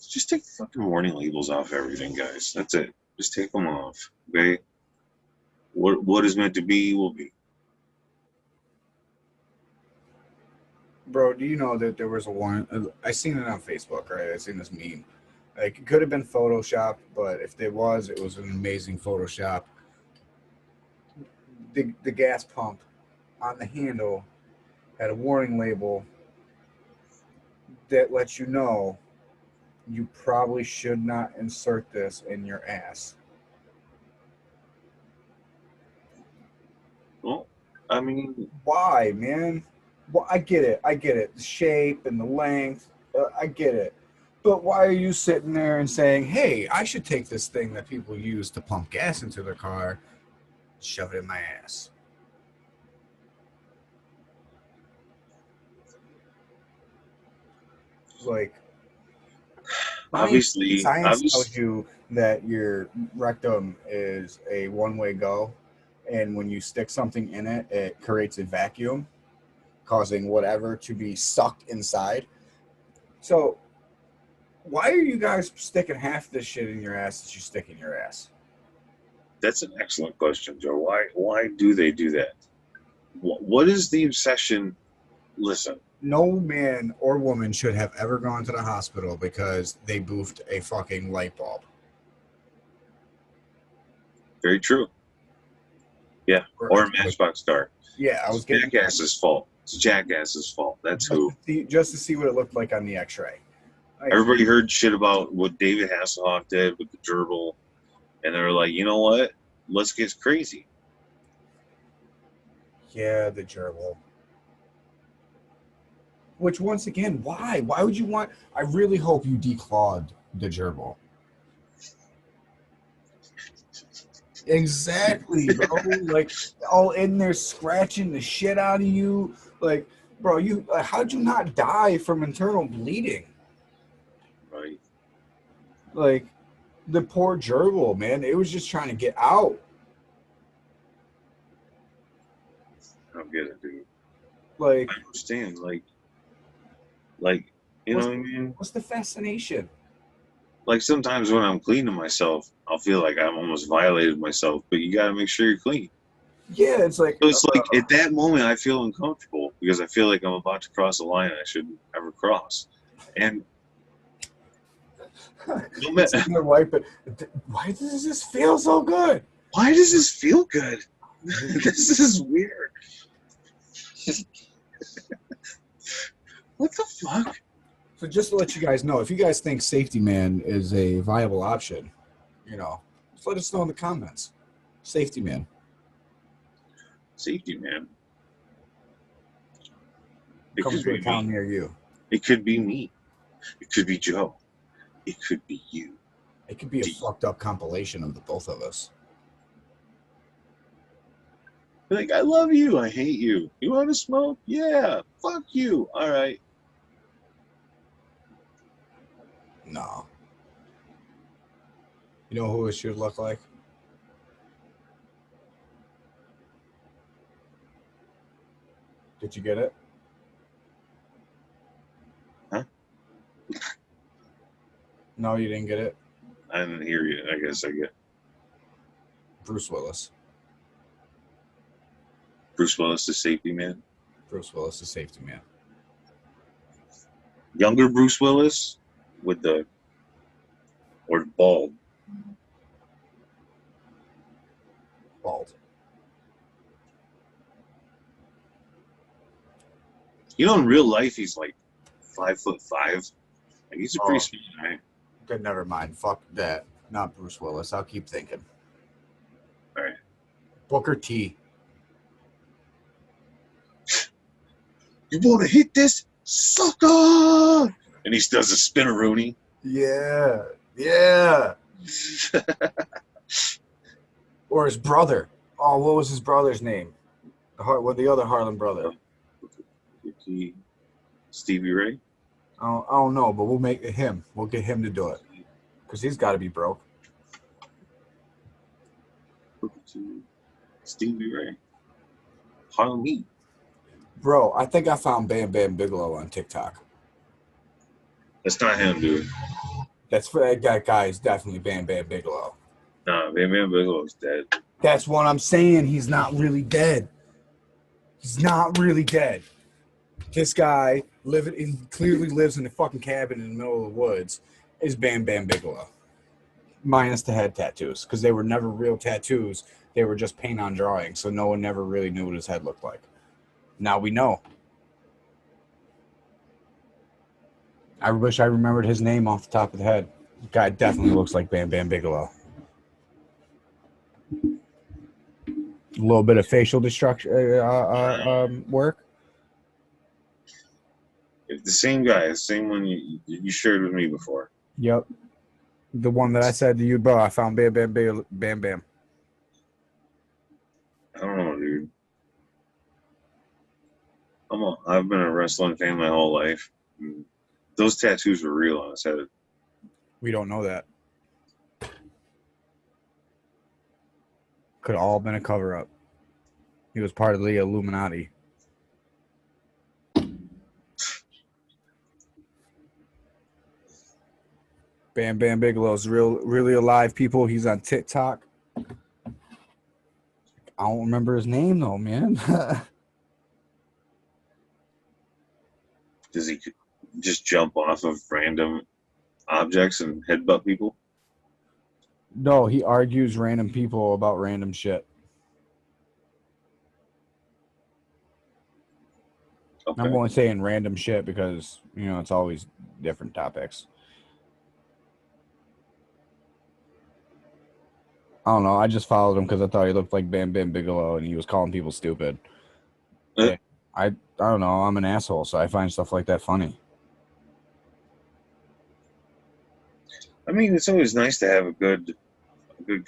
just take fucking warning labels off everything, guys. That's it. Just take them off. Okay? What is meant to be will be. Bro, do you know that there was a warrant? I seen it on Facebook, right? I seen this meme. Like, it could have been Photoshopped, but if it was an amazing Photoshop. The gas pump on the handle had a warning label that lets you know you probably should not insert this in your ass. Well, I mean, Why, man? Well, I get it. The shape and the length. I get it. But why are you sitting there and saying, hey, I should take this thing that people use to pump gas into their car, shove it in my ass? Like, science tells you that your rectum is a one-way go, and when you stick something in it, it creates a vacuum, causing whatever to be sucked inside. So why are you guys sticking half this shit in your ass that you stick in your ass? That's an excellent question, Joe. Why do they do that? What is the obsession? Listen. No man or woman should have ever gone to the hospital because they boofed a fucking light bulb. Very true. Yeah, or a Matchbox car. Yeah, I was getting Jackass's fault. It's Jackass's fault. That's who. Just to see what it looked like on the X-ray. Everybody heard shit about what David Hasselhoff did with the gerbil, and they were like, you know what? Let's get crazy. Yeah, the gerbil. Which, once again, why? Why would you want... I really hope you declawed the gerbil. Exactly, bro. Like, all in there scratching the shit out of you. Like, bro, how'd you not die from internal bleeding? Right. Like, the poor gerbil, man. It was just trying to get out. I don't get it, dude. Like, I understand. Like, you know what I mean? What's the fascination? Like, sometimes when I'm cleaning myself, I'll feel like I've almost violated myself, but you got to make sure you're clean. Yeah, it's like... So it's like, at that moment, I feel uncomfortable because I feel like I'm about to cross a line I shouldn't ever cross. And... wipe it. Why does this feel so good? Why does this feel good? This is weird. What the fuck? So just to let you guys know, if you guys think Safety Man is a viable option, just let us know in the comments. Safety Man. Safety Man. Coming to a town near you. It could be me. It could be Joe. It could be you. It could be a fucked up compilation of the both of us. Like, I love you. I hate you. You want to smoke? Yeah. Fuck you. All right. No. You know who it should look like? Did you get it? Huh? No, you didn't get it. I didn't hear you. I guess I get Bruce Willis. Bruce Willis, the safety man. Bruce Willis, the safety man. Younger Bruce Willis with the or bald. Bald. You know, in real life, he's like 5'5". Like, he's a pretty small guy. Good, never mind. Fuck that. Not Bruce Willis. I'll keep thinking. All right. Booker T. You want to hit this, sucker? And he does a spinneroonie. Yeah. Yeah. Or his brother. Oh, what was his brother's name? The other Harlem brother. Stevie Ray. I don't know, but we'll make it him. We'll get him to do it. Because he's got to be broke. Stevie Ray. Harlem Heat. Bro, I think I found Bam Bam Bigelow on TikTok. That's not him, dude. That guy is definitely Bam Bam Bigelow. Nah, Bam Bam Bigelow's dead. That's what I'm saying. He's not really dead. He's not really dead. This guy he clearly lives in a fucking cabin in the middle of the woods. Is Bam Bam Bigelow. Minus the head tattoos. Because they were never real tattoos. They were just paint on drawings. So no one never really knew what his head looked like. Now we know. I wish I remembered his name off the top of the head. The guy definitely looks like Bam Bam Bigelow. A little bit of facial destruction work. The same guy, the same one you shared with me before. Yep. The one that I said to you, bro, I found Bam Bam Bam Bam. I don't know, dude. I've been a wrestling fan my whole life. Those tattoos were real on his head. We don't know that. Could have all been a cover-up. He was part of the Illuminati. Bam Bam Bigelow's really alive, people. He's on TikTok. I don't remember his name, though, man. Does he just jump off of random objects and headbutt people? No, he argues random people about random shit. Okay. I'm only saying random shit because, it's always different topics. I don't know. I just followed him because I thought he looked like Bam Bam Bigelow and he was calling people stupid. I don't know. I'm an asshole, so I find stuff like that funny. I mean, it's always nice to have a good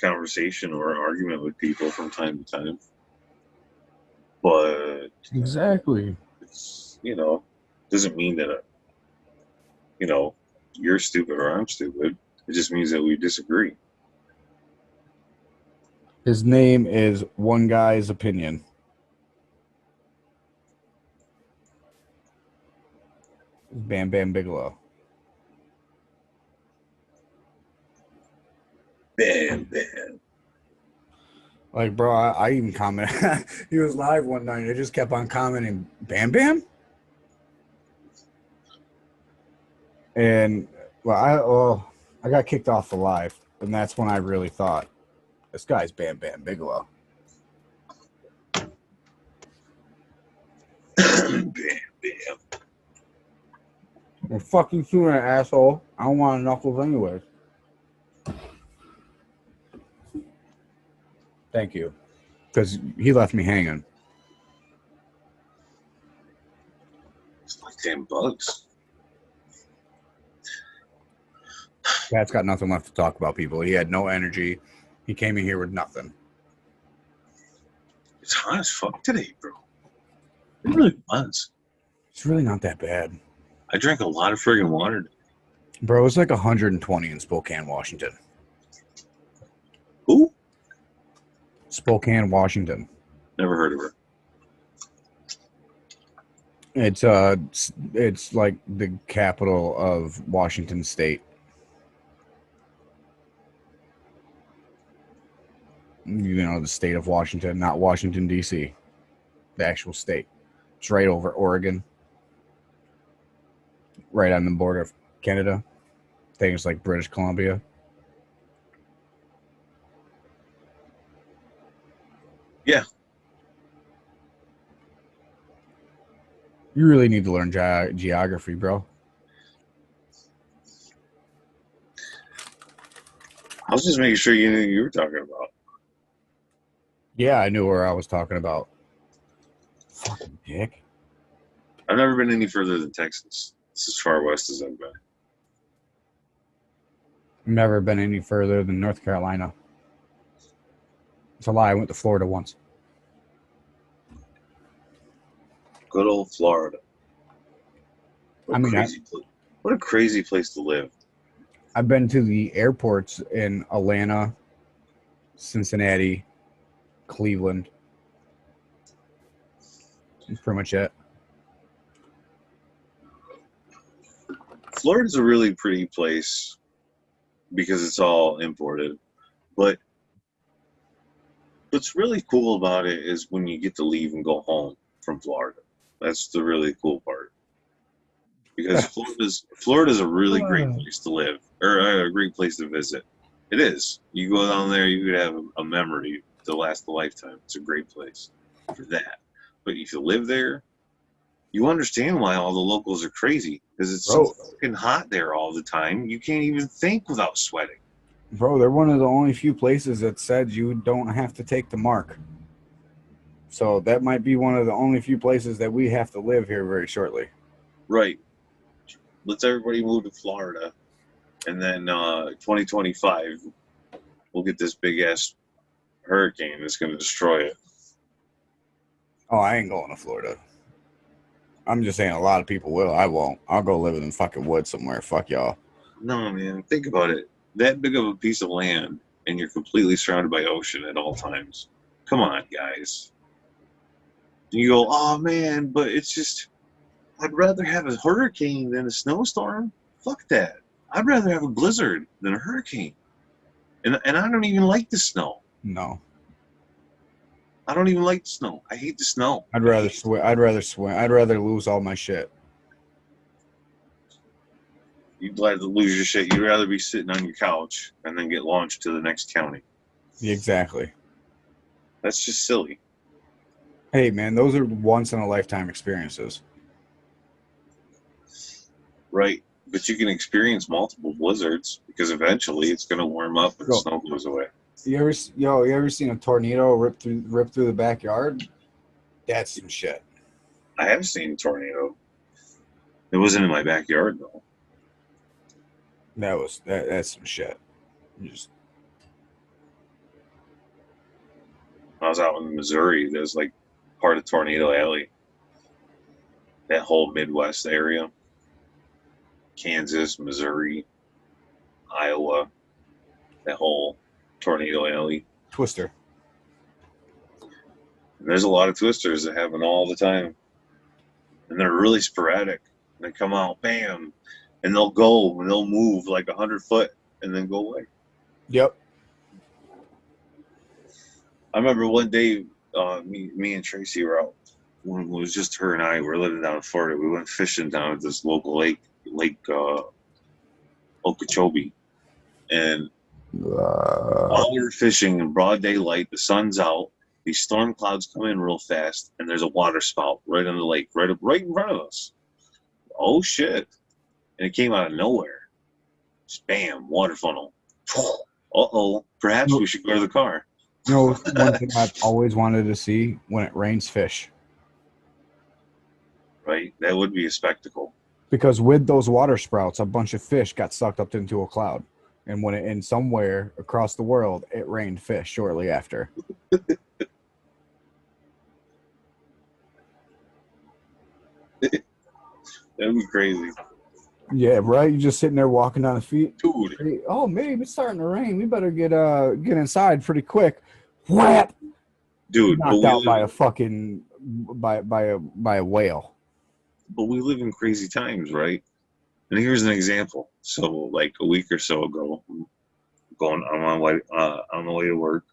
conversation or an argument with people from time to time. But Exactly. it's, doesn't mean that, you're stupid or I'm stupid. It just means that we disagree. His name is One Guy's Opinion. Bam Bam Bigelow. Bam, bam. Like, bro, I even commented. He was live one night. I just kept on commenting, Bam Bam? And, I got kicked off the live. And that's when I really thought, this guy's Bam Bam Bigelow. Bam, bam. Well, fucking sooner, asshole. I don't want to knuckles anyways. Thank you. Because he left me hanging. It's like 10 bucks. Pat's got nothing left to talk about, people. He had no energy. He came in here with nothing. It's hot as fuck today, bro. It really was. It's really not that bad. I drank a lot of friggin' water. Bro, it's like 120 in Spokane, Washington. Who? Spokane, Washington. Never heard of her. It's like the capital of Washington State. You know, the state of Washington, not Washington, D.C. The actual state. It's right over Oregon. Right on the border of Canada. Things like British Columbia. Yeah. You really need to learn geography, bro. I was just making sure you knew what you were talking about. Yeah, I knew where I was talking about. Fucking dick. I've never been any further than Texas. It's as far west as I've been. Never been any further than North Carolina. It's a lie. I went to Florida once. Good old Florida. What a crazy place to live. I've been to the airports in Atlanta, Cincinnati, Cleveland. That's pretty much it. Florida's a really pretty place because it's all imported. But what's really cool about it is when you get to leave and go home from Florida. That's the really cool part. Because Florida's a really great place to live, or a great place to visit. It is. You go down there, you could have a memory to last a lifetime. It's a great place for that. But if you live there, you understand why all the locals are crazy. Because it's so fucking hot there all the time. You can't even think without sweating. Bro, they're one of the only few places that said you don't have to take the mark. So that might be one of the only few places that we have to live here very shortly. Right. Let's everybody move to Florida. And then 2025, we'll get this big-ass hurricane that's going to destroy it. Oh, I ain't going to Florida. I'm just saying a lot of people will. I won't. I'll go live in the fucking woods somewhere. Fuck y'all. No, man. Think about it. That big of a piece of land, and you're completely surrounded by ocean at all times. Come on, guys. You go, oh, man, but it's just... I'd rather have a hurricane than a snowstorm. Fuck that. I'd rather have a blizzard than a hurricane. And I don't even like the snow. No. I don't even like the snow. I hate the snow. I'd rather swim. I'd rather lose all my shit. You'd rather lose your shit. You'd rather be sitting on your couch and then get launched to the next county. Exactly. That's just silly. Hey, man, those are once-in-a-lifetime experiences. Right. But you can experience multiple blizzards because eventually it's going to warm up and the snow goes away. You ever seen a tornado rip through the backyard? That's some shit. I have seen a tornado. It wasn't in my backyard though. That's some shit. I was out in Missouri. There's like part of Tornado Alley. That whole Midwest area. Kansas, Missouri, Iowa. That whole Tornado Alley. Twister. And there's a lot of twisters that happen all the time. And they're really sporadic. They come out, bam, and they'll go and they'll move like 100 foot and then go away. Yep. I remember one day, me and Tracy were out. When it was just her and I. We were living down in Florida. We went fishing down at this local lake Okeechobee. And while we were fishing in broad daylight, the sun's out, these storm clouds come in real fast, and there's a water spout right on the lake, right in front of us. Oh, shit. And it came out of nowhere. Just bam, water funnel. Uh-oh, perhaps we should go to the car. You know, one thing I've always wanted to see when it rains fish. Right? That would be a spectacle. Because with those water sprouts, a bunch of fish got sucked up into a cloud. And when in somewhere across the world, it rained fish shortly after. That'd be crazy. Yeah, right. You're just sitting there walking down the feet. Dude, Hey, oh, maybe it's starting to rain. We better get inside pretty quick. Whap! but Knocked out by a fucking by a whale. we live in crazy times, right? And here's an example. So, like a week or so ago, I'm on the way to work,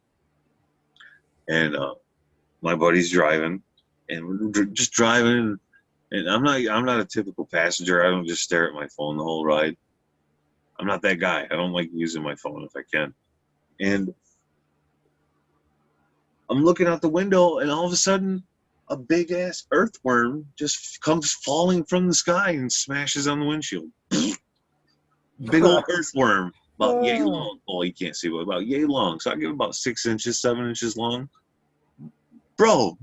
and my buddy's driving, and we're just driving. And I'm not a typical passenger. I don't just stare at my phone the whole ride. I'm not that guy. I don't like using my phone if I can. And I'm looking out the window, and all of a sudden, a big ass earthworm just comes falling from the sky and smashes on the windshield. Big old earthworm, about yay long. Oh, you can't see, but about yay long. So I give about 6 inches, 7 inches long. Bro,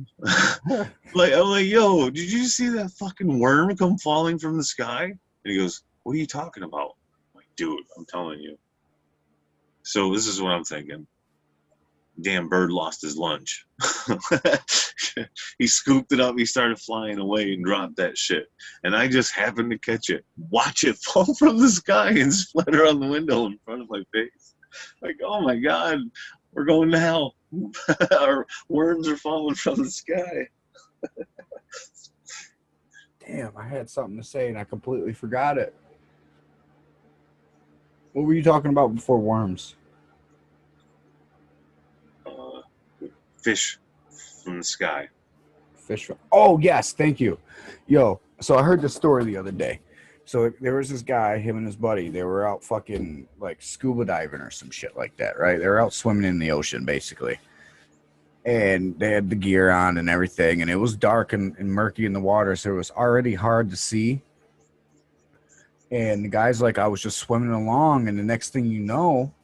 like I'm like, yo, did you see that fucking worm come falling from the sky? And he goes, what are you talking about? I'm like, dude, I'm telling you. So this is what I'm thinking. Damn bird lost his lunch. He scooped it up, he started flying away and dropped that shit. And I just happened to catch it, watch it fall from the sky and splatter on the window in front of my face. Like, oh my God, we're going to hell. Our worms are falling from the sky. Damn, I had something to say and I completely forgot it. What were you talking about before worms? Fish from the sky. Fish. Oh, yes. Thank you. Yo, so I heard this story the other day. So there was this guy, him and his buddy, they were out fucking like scuba diving or some shit like that, right? They were out swimming in the ocean, basically. And they had the gear on and everything. And it was dark and murky in the water. So it was already hard to see. And the guy's like, I was just swimming along. And the next thing you know,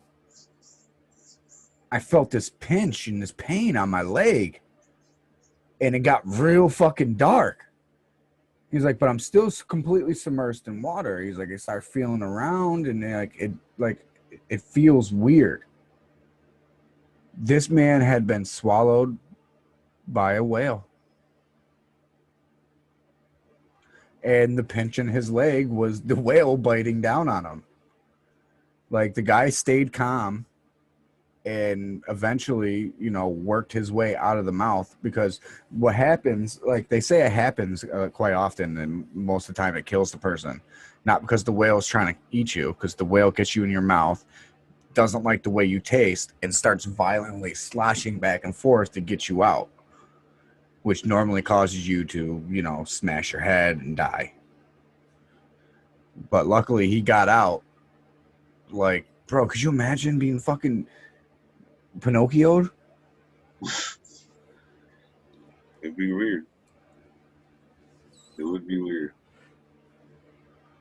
I felt this pinch and this pain on my leg. And it got real fucking dark. He's like, but I'm still completely submersed in water. He's like, I start feeling around and it feels weird. This man had been swallowed by a whale. And the pinch in his leg was the whale biting down on him. Like, the guy stayed calm and eventually, worked his way out of the mouth, because what happens, like they say it happens quite often, and most of the time it kills the person. Not because the whale is trying to eat you, because the whale gets you in your mouth, doesn't like the way you taste, and starts violently sloshing back and forth to get you out, which normally causes you to, smash your head and die. But luckily he got out. Like, bro, could you imagine being fucking Pinocchio'd? It'd be weird. It would be weird.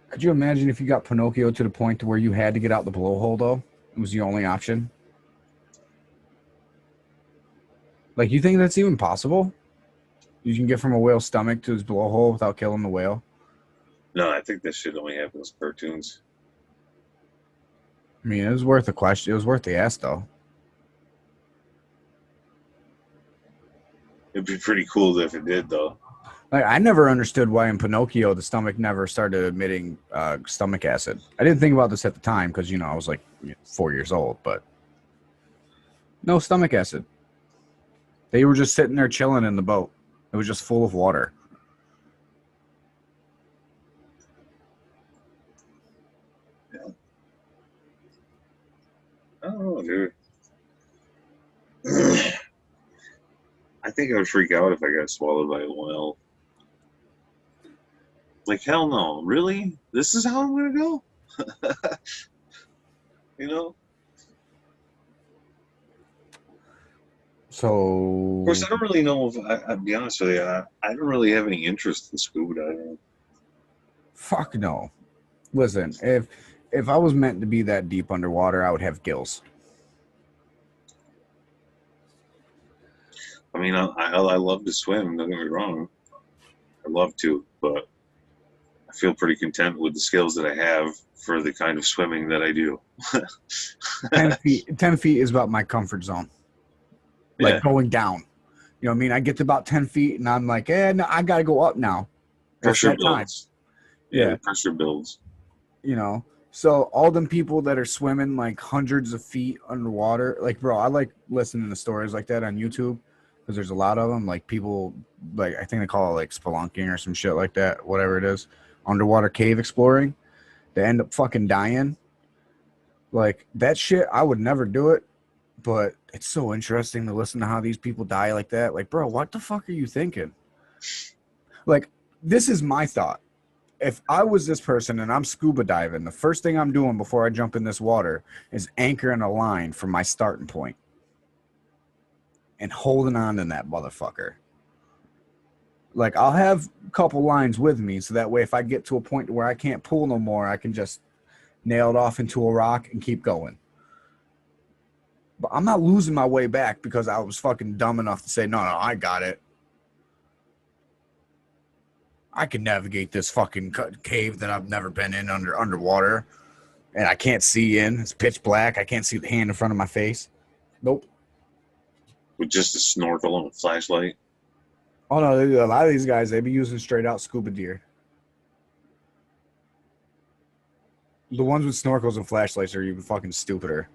Could you imagine if you got Pinocchio to the point to where you had to get out the blowhole, though? It was the only option. Like, you think that's even possible? You can get from a whale's stomach to his blowhole without killing the whale? No, I think that shit only happens in cartoons. I mean, it was worth a question. It was worth the ask, though. It'd be pretty cool if it did, though. Like, I never understood why in Pinocchio the stomach never started emitting stomach acid. I didn't think about this at the time because, I was like 4 years old, but no stomach acid. They were just sitting there chilling in the boat. It was just full of water. Yeah. I don't know, dude. I think I would freak out if I got swallowed by a whale. Like, hell no. Really? This is how I'm going to go? So, of course, I don't really know if I'll be honest with you. I don't really have any interest in scuba diving. fuck no. Listen, if I was meant to be that deep underwater, I would have gills. I mean, I love to swim. Don't get me wrong. I love to, but I feel pretty content with the skills that I have for the kind of swimming that I do. 10 feet is about my comfort zone. Like, going down. You know what I mean? I get to about 10 feet and I'm like, no, I got to go up now. It's Pressure that time. builds. Yeah, Yeah. the pressure builds. You know, so all them people that are swimming like hundreds of feet underwater, like, bro, I like listening to stories like that on YouTube because there's a lot of them. Like, people, like, I think they call it like spelunking or some shit like that, whatever it is, underwater cave exploring. They end up fucking dying. Like, that shit, I would never do it, but it's so interesting to listen to how these people die like that. Like, bro, what the fuck are you thinking? Like, this is my thought. If I was this person and I'm scuba diving, the first thing I'm doing before I jump in this water is anchoring a line from my starting point and holding on to that motherfucker. Like, I'll have a couple lines with me so that way if I get to a point where I can't pull no more, I can just nail it off into a rock and keep going. But I'm not losing my way back because I was fucking dumb enough to say, no, I got it. I can navigate this fucking cave that I've never been in underwater. And I can't see in. It's pitch black. I can't see the hand in front of my face. Nope. With just a snorkel and a flashlight. Oh no, a lot of these guys, they be using straight out scuba gear. The ones with snorkels and flashlights are even fucking stupider.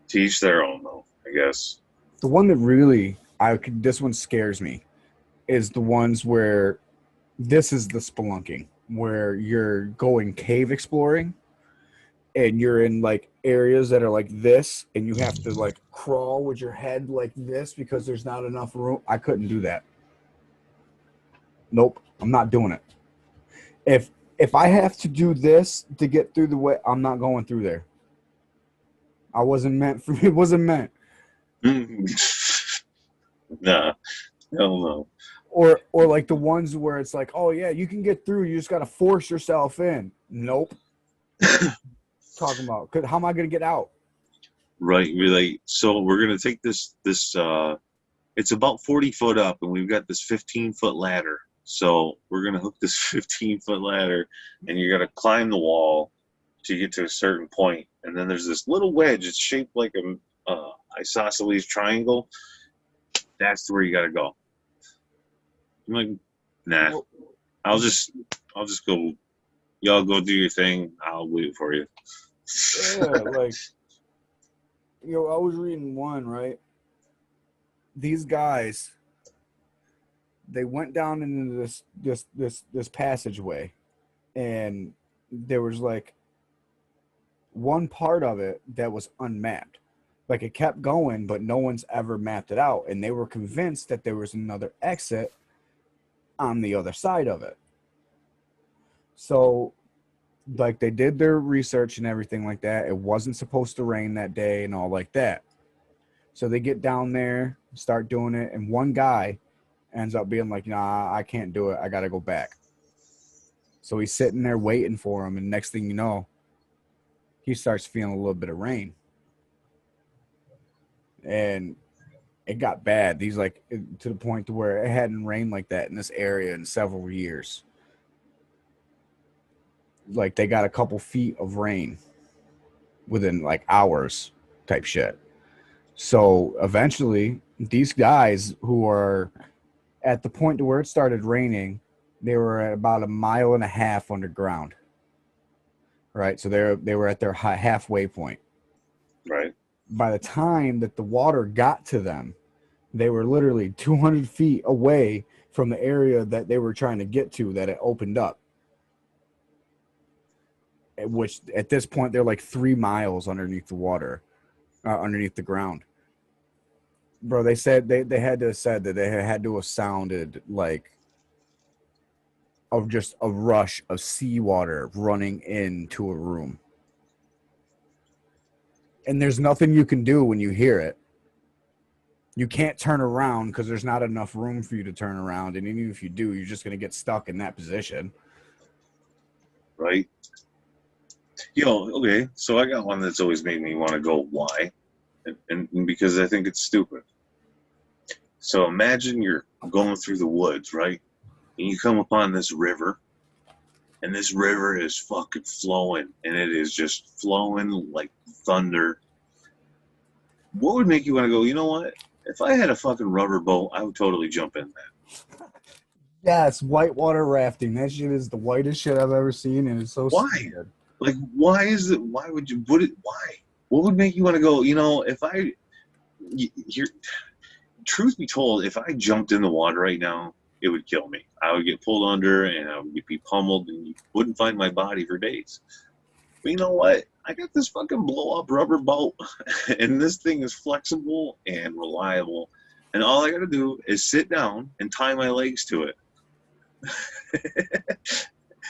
To each their own, though, I guess. The one that really, this one scares me, is the ones where this is the spelunking, where you're going cave exploring and you're in like areas that are like this and you have to like crawl with your head like this because there's not enough room. I couldn't do that. Nope, I'm not doing it. If I have to do this to get through the way, I'm not going through there. I wasn't meant for me. It wasn't meant. Nah, hell no. Or like the ones where it's like, oh yeah, you can get through. You just got to force yourself in. Nope. Talking about, how am I gonna get out? Right, so we're gonna take this it's about 40 foot up and we've got this 15-foot ladder. So we're gonna hook this 15-foot ladder and you gotta climb the wall to get to a certain point, and then there's this little wedge. It's shaped like a isosceles triangle. That's where you gotta go. I'm like, nah, I'll just go. Y'all go do your thing. I'll wait for you. Yeah, like, I was reading one, right? These guys, they went down into this passageway, and there was like one part of it that was unmapped. Like, it kept going, but no one's ever mapped it out, and they were convinced that there was another exit on the other side of it. So, like, they did their research and everything like that. It wasn't supposed to rain that day and all like that. So they get down there, start doing it, and one guy ends up being like, nah, I can't do it. I got to go back. So he's sitting there waiting for him, and next thing you know, he starts feeling a little bit of rain. And it got bad. These, like, to the point to where it hadn't rained like that in this area in several years. Like, they got a couple feet of rain within like hours type shit. So eventually these guys who are at the point to where it started raining, they were at about 1.5 miles underground. Right. So they were at their halfway point. Right. By the time that the water got to them, they were literally 200 feet away from the area that they were trying to get to, that it opened up. Which at this point they're like 3 miles underneath the water, underneath the ground. Bro, they said they had to have said that they had to have sounded like of just a rush of seawater running into a room. And there's nothing you can do when you hear it. You can't turn around because there's not enough room for you to turn around. And even if you do, you're just going to get stuck in that position. Right. Okay, so I got one that's always made me want to go, why? And because I think it's stupid. So imagine you're going through the woods, right? And you come upon this river, and this river is fucking flowing, and it is just flowing like thunder. What would make you want to go, you know what? If I had a fucking rubber boat, I would totally jump in that. Yes, whitewater rafting. That shit is the whitest shit I've ever seen, and it's so Why? stupid. Like, why is it? Why would you put it? Why? What would make you want to go? You know, if I, here, truth be told, if I jumped in the water right now, it would kill me. I would get pulled under, and I would be pummeled, and you wouldn't find my body for days. But you know what? I got this fucking blow up rubber boat, and this thing is flexible and reliable. And all I got to do is sit down and tie my legs to it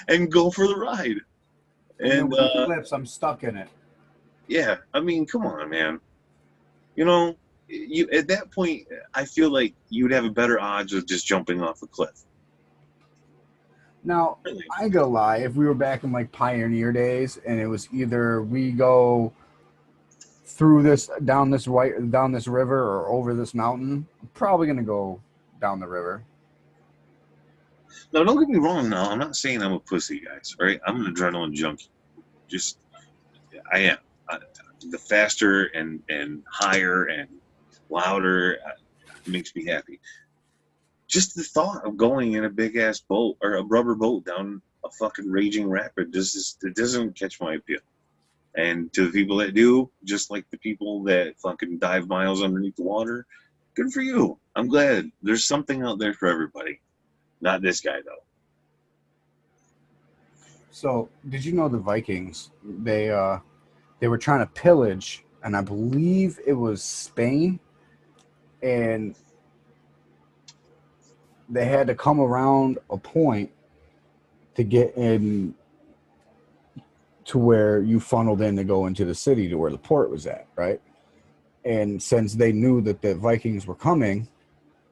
and go for the ride. And then And when it flips, I'm stuck in it. yeah, I mean, come on, man. You know, you at that point, I feel like you'd have a better odds of just jumping off a cliff. Now, Really. I ain't gonna lie, if we were back in like pioneer days and it was either we go through this down this river or over this mountain, I'm probably gonna go down the river. No, don't get me wrong. Now, I'm not saying I'm a pussy, guys. Right? I'm an adrenaline junkie. Just I am. The faster and higher and louder makes me happy. Just the thought of going in a big ass boat or a rubber boat down a fucking raging rapid it doesn't catch my appeal. And to the people that do, just like the people that fucking dive miles underneath the water, good for you. I'm glad there's something out there for everybody. Not this guy though. So, did you know the Vikings? They were trying to pillage, and I believe it was Spain, and they had to come around a point to get in to where you funneled in to go into the city to where the port was at, right? And since they knew that the Vikings were coming,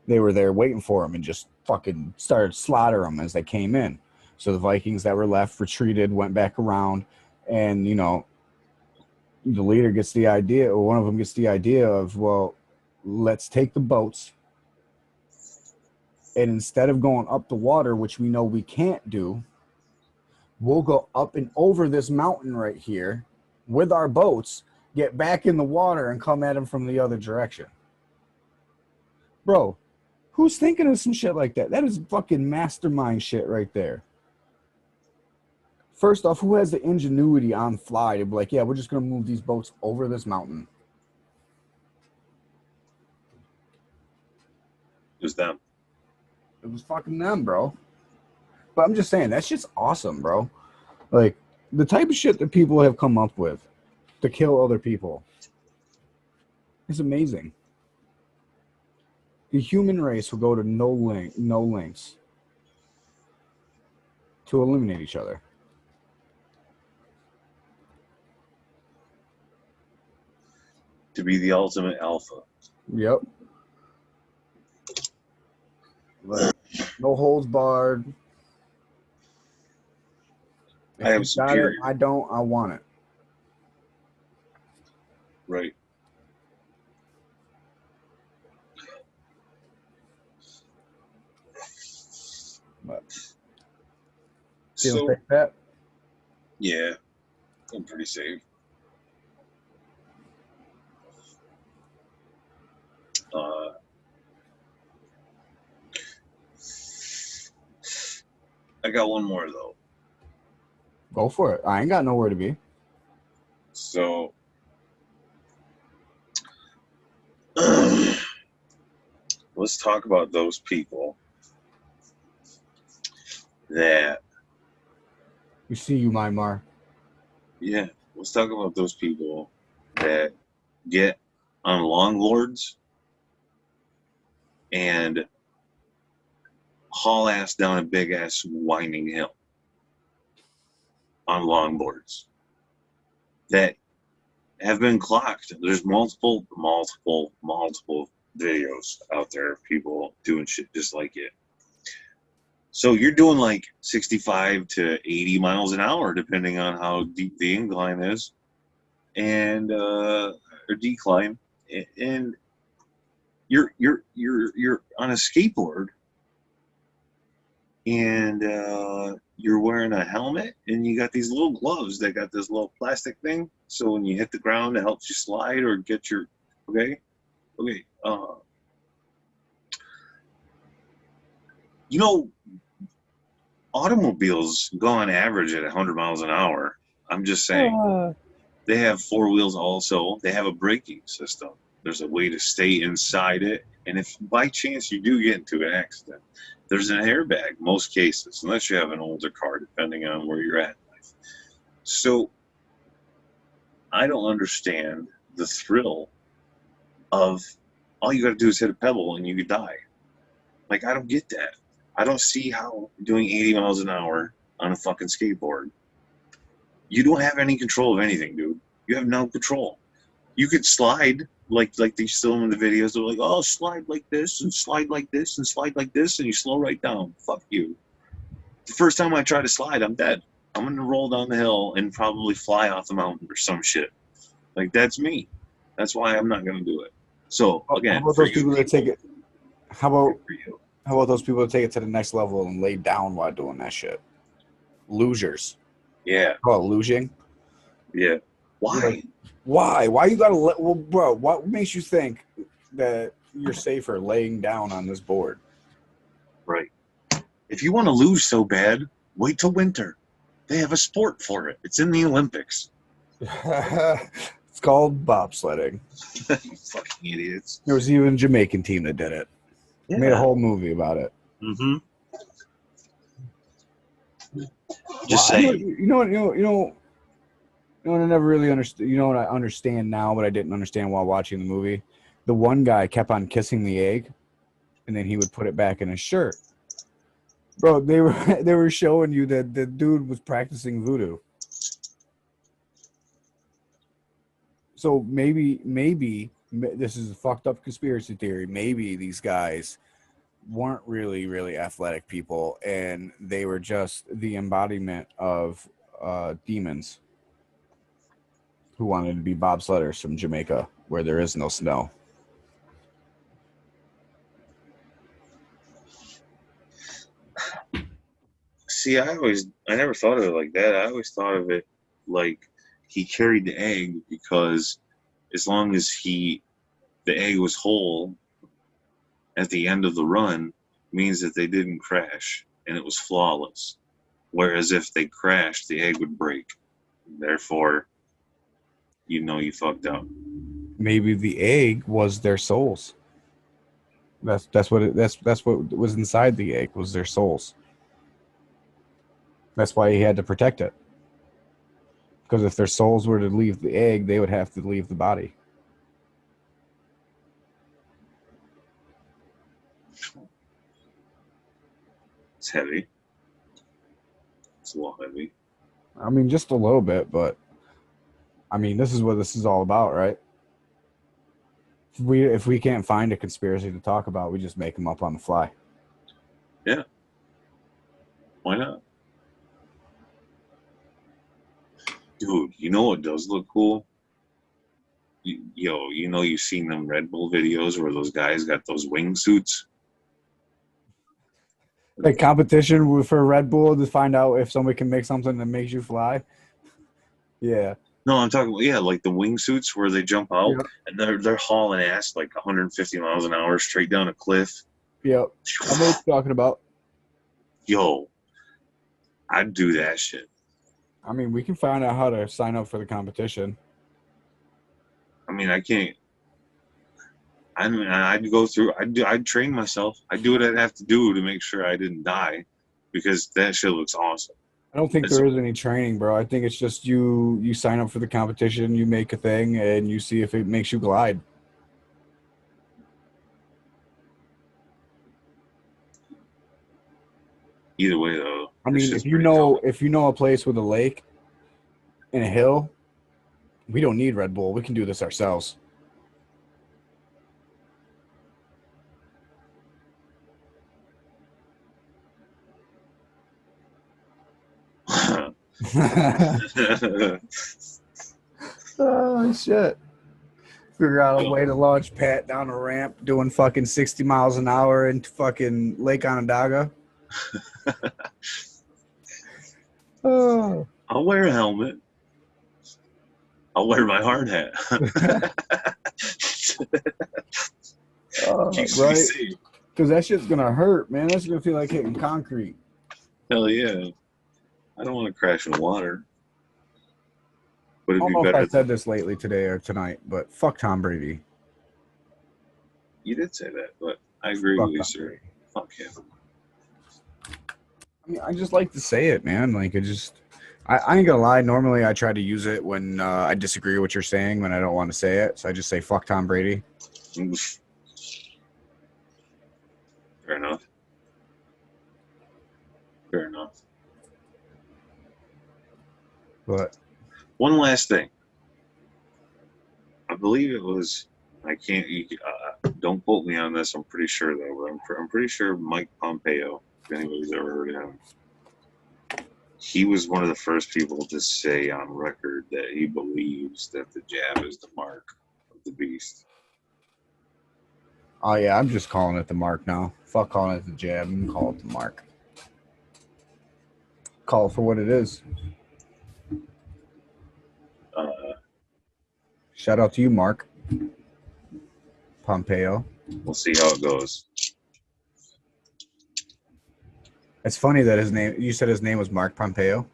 they were there waiting for them and just fucking started slaughter them as they came in. So the Vikings that were left retreated, went back around, and the leader gets the idea, or one of them gets the idea of, well, let's take the boats, and instead of going up the water, which we know we can't do, we'll go up and over this mountain right here with our boats, get back in the water, and come at them from the other direction. Bro, who's thinking of some shit like that? That is fucking mastermind shit right there. First off, who has the ingenuity on fly to be like, yeah, we're just going to move these boats over this mountain? It was them. It was fucking them, bro. But I'm just saying, that shit's awesome, bro. Like, the type of shit that people have come up with to kill other people is amazing. The human race will go to no lengths to eliminate each other. To be the ultimate alpha. Yep. Like, no holds barred. If I am you got superior. it, I don't. I want it. Right. But So, take that. yeah, I'm pretty safe. I got one more though. Go for it. I ain't got nowhere to be. So, let's talk about those people that, We see you, Myanmar. yeah, let's talk about those people that get on longboards and haul ass down a big ass winding hill on longboards that have been clocked. There's multiple videos out there of people doing shit just like it. So you're doing like 65 to 80 miles an hour, depending on how deep the incline is, and or decline, and you're on a skateboard, and you're wearing a helmet, and you got these little gloves that got this little plastic thing, so when you hit the ground, it helps you slide or get your okay. You know, automobiles go on average at 100 miles an hour. I'm just saying. They have four wheels also. They have a braking system. There's a way to stay inside it. And if by chance you do get into an accident, there's an airbag most cases, unless you have an older car, depending on where you're at in life. So I don't understand the thrill of all you got to do is hit a pedal and you could die. Like, I don't get that. I don't see how doing 80 miles an hour on a fucking skateboard. You don't have any control of anything, dude. You have no control. You could slide like they still in the videos. They're like, oh, slide like this and slide like this and slide like this, and you slow right down. Fuck you. The first time I try to slide, I'm dead. I'm gonna roll down the hill and probably fly off the mountain or some shit. Like, that's me. That's why I'm not gonna do it. So again, how about those people that take it? How about for you? how about those people that take it to the next level and lay down while doing that shit? Losers. Yeah, Oh, losing. yeah. Why? Why? Why you gotta let? Well, bro, what makes you think that you're safer laying down on this board? Right. If you want to lose so bad, wait till winter. They have a sport for it. It's in the Olympics. It's called bobsledding. You fucking idiots. There was even a Jamaican team that did it. Yeah. Made a whole movie about it. Mm-hmm. Just saying. You know what I never really understood. You know what I understand now, but I didn't understand while watching the movie. The one guy kept on kissing the egg, and then he would put it back in his shirt. Bro, they were showing you that the dude was practicing voodoo. So maybe this is a fucked up conspiracy theory. Maybe these guys weren't really athletic people, and they were just the embodiment of demons who wanted to be bobsledders from Jamaica, where there is no snow. See, I never thought of it like that. I always thought of it like he carried the egg because as long as the egg was whole at the end of the run, means that they didn't crash and it was flawless. Whereas if they crashed, the egg would break. Therefore, you fucked up. Maybe the egg was their souls. That's what was inside the egg was their souls. That's why he had to protect it. Because if their souls were to leave the egg, they would have to leave the body. It's heavy. It's a little heavy. I mean, just a little bit, but I mean, this is what this is all about, right? If we can't find a conspiracy to talk about, we just make them up on the fly. Yeah. Why not? Dude, you know what does look cool? You've seen them Red Bull videos where those guys got those wingsuits? Like competition for Red Bull to find out if somebody can make something that makes you fly. Yeah. No, I'm talking about, like the wingsuits where they jump out and they're hauling ass like 150 miles an hour straight down a cliff. Yep. I know what you're talking about. Yo, I'd do that shit. I mean, we can find out how to sign up for the competition. I mean, I can't. I mean, I'd go through. I'd train myself. I'd do what I'd have to do to make sure I didn't die, because that shit looks awesome. I don't think there is any training, bro. I think it's just you sign up for the competition, you make a thing, and you see if it makes you glide. Either way, though. I mean, if you know a place with a lake and a hill, we don't need Red Bull. We can do this ourselves. Oh shit. Figure out a way to launch Pat down a ramp doing fucking 60 miles an hour into fucking Lake Onondaga. Oh. I'll wear a helmet. I'll wear my hard hat. Right. Because that shit's gonna hurt, man. That's gonna feel like hitting concrete. Hell yeah. I don't want to crash in water. But I it'd don't be know if I better. said this lately today or tonight, but fuck Tom Brady. You did say that, but I agree Fuck with you, Tom sir. Brady. Fuck him. I mean, I just like to say it, man. Like, it just, I ain't gonna lie. Normally, I try to use it when I disagree with what you're saying, when I don't want to say it. So I just say fuck Tom Brady. Fair enough. Fair enough. But One last thing. I believe it was. I can't. Don't quote me on this. I'm pretty sure though. But I'm pretty sure Mike Pompeo. If anybody's ever heard of him, he was one of the first people to say on record that he believes that the jab is the mark of the beast. oh yeah, I'm just calling it the mark now. Fuck calling it the jab. You can call it the mark. Call it for what it is. Uh, Shout out to you, Mark Pompeo. we'll see how it goes. It's funny that his name. You said his name was Mark Pompeo.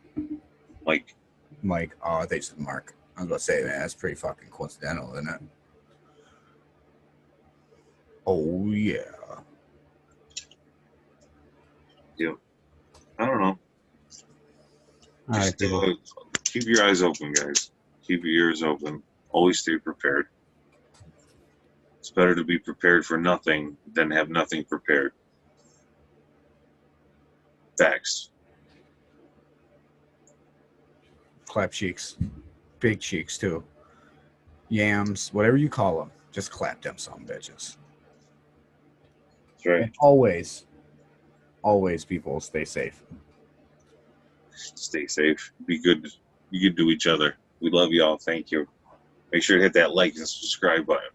Like, Mike. Oh, they said Mark. I was about to say, man, that's pretty fucking coincidental, isn't it? Oh yeah. I don't know. All right, Just people. keep your eyes open, guys. Keep your ears open. Always stay prepared. It's better to be prepared for nothing than have nothing prepared. Facts. Clap cheeks, big cheeks too. Yams, whatever you call them, just clap them some bitches. That's right. And always, people, stay safe. Stay safe. Be good. Be good to each other. We love y'all. Thank you. Make sure to hit that like and subscribe button.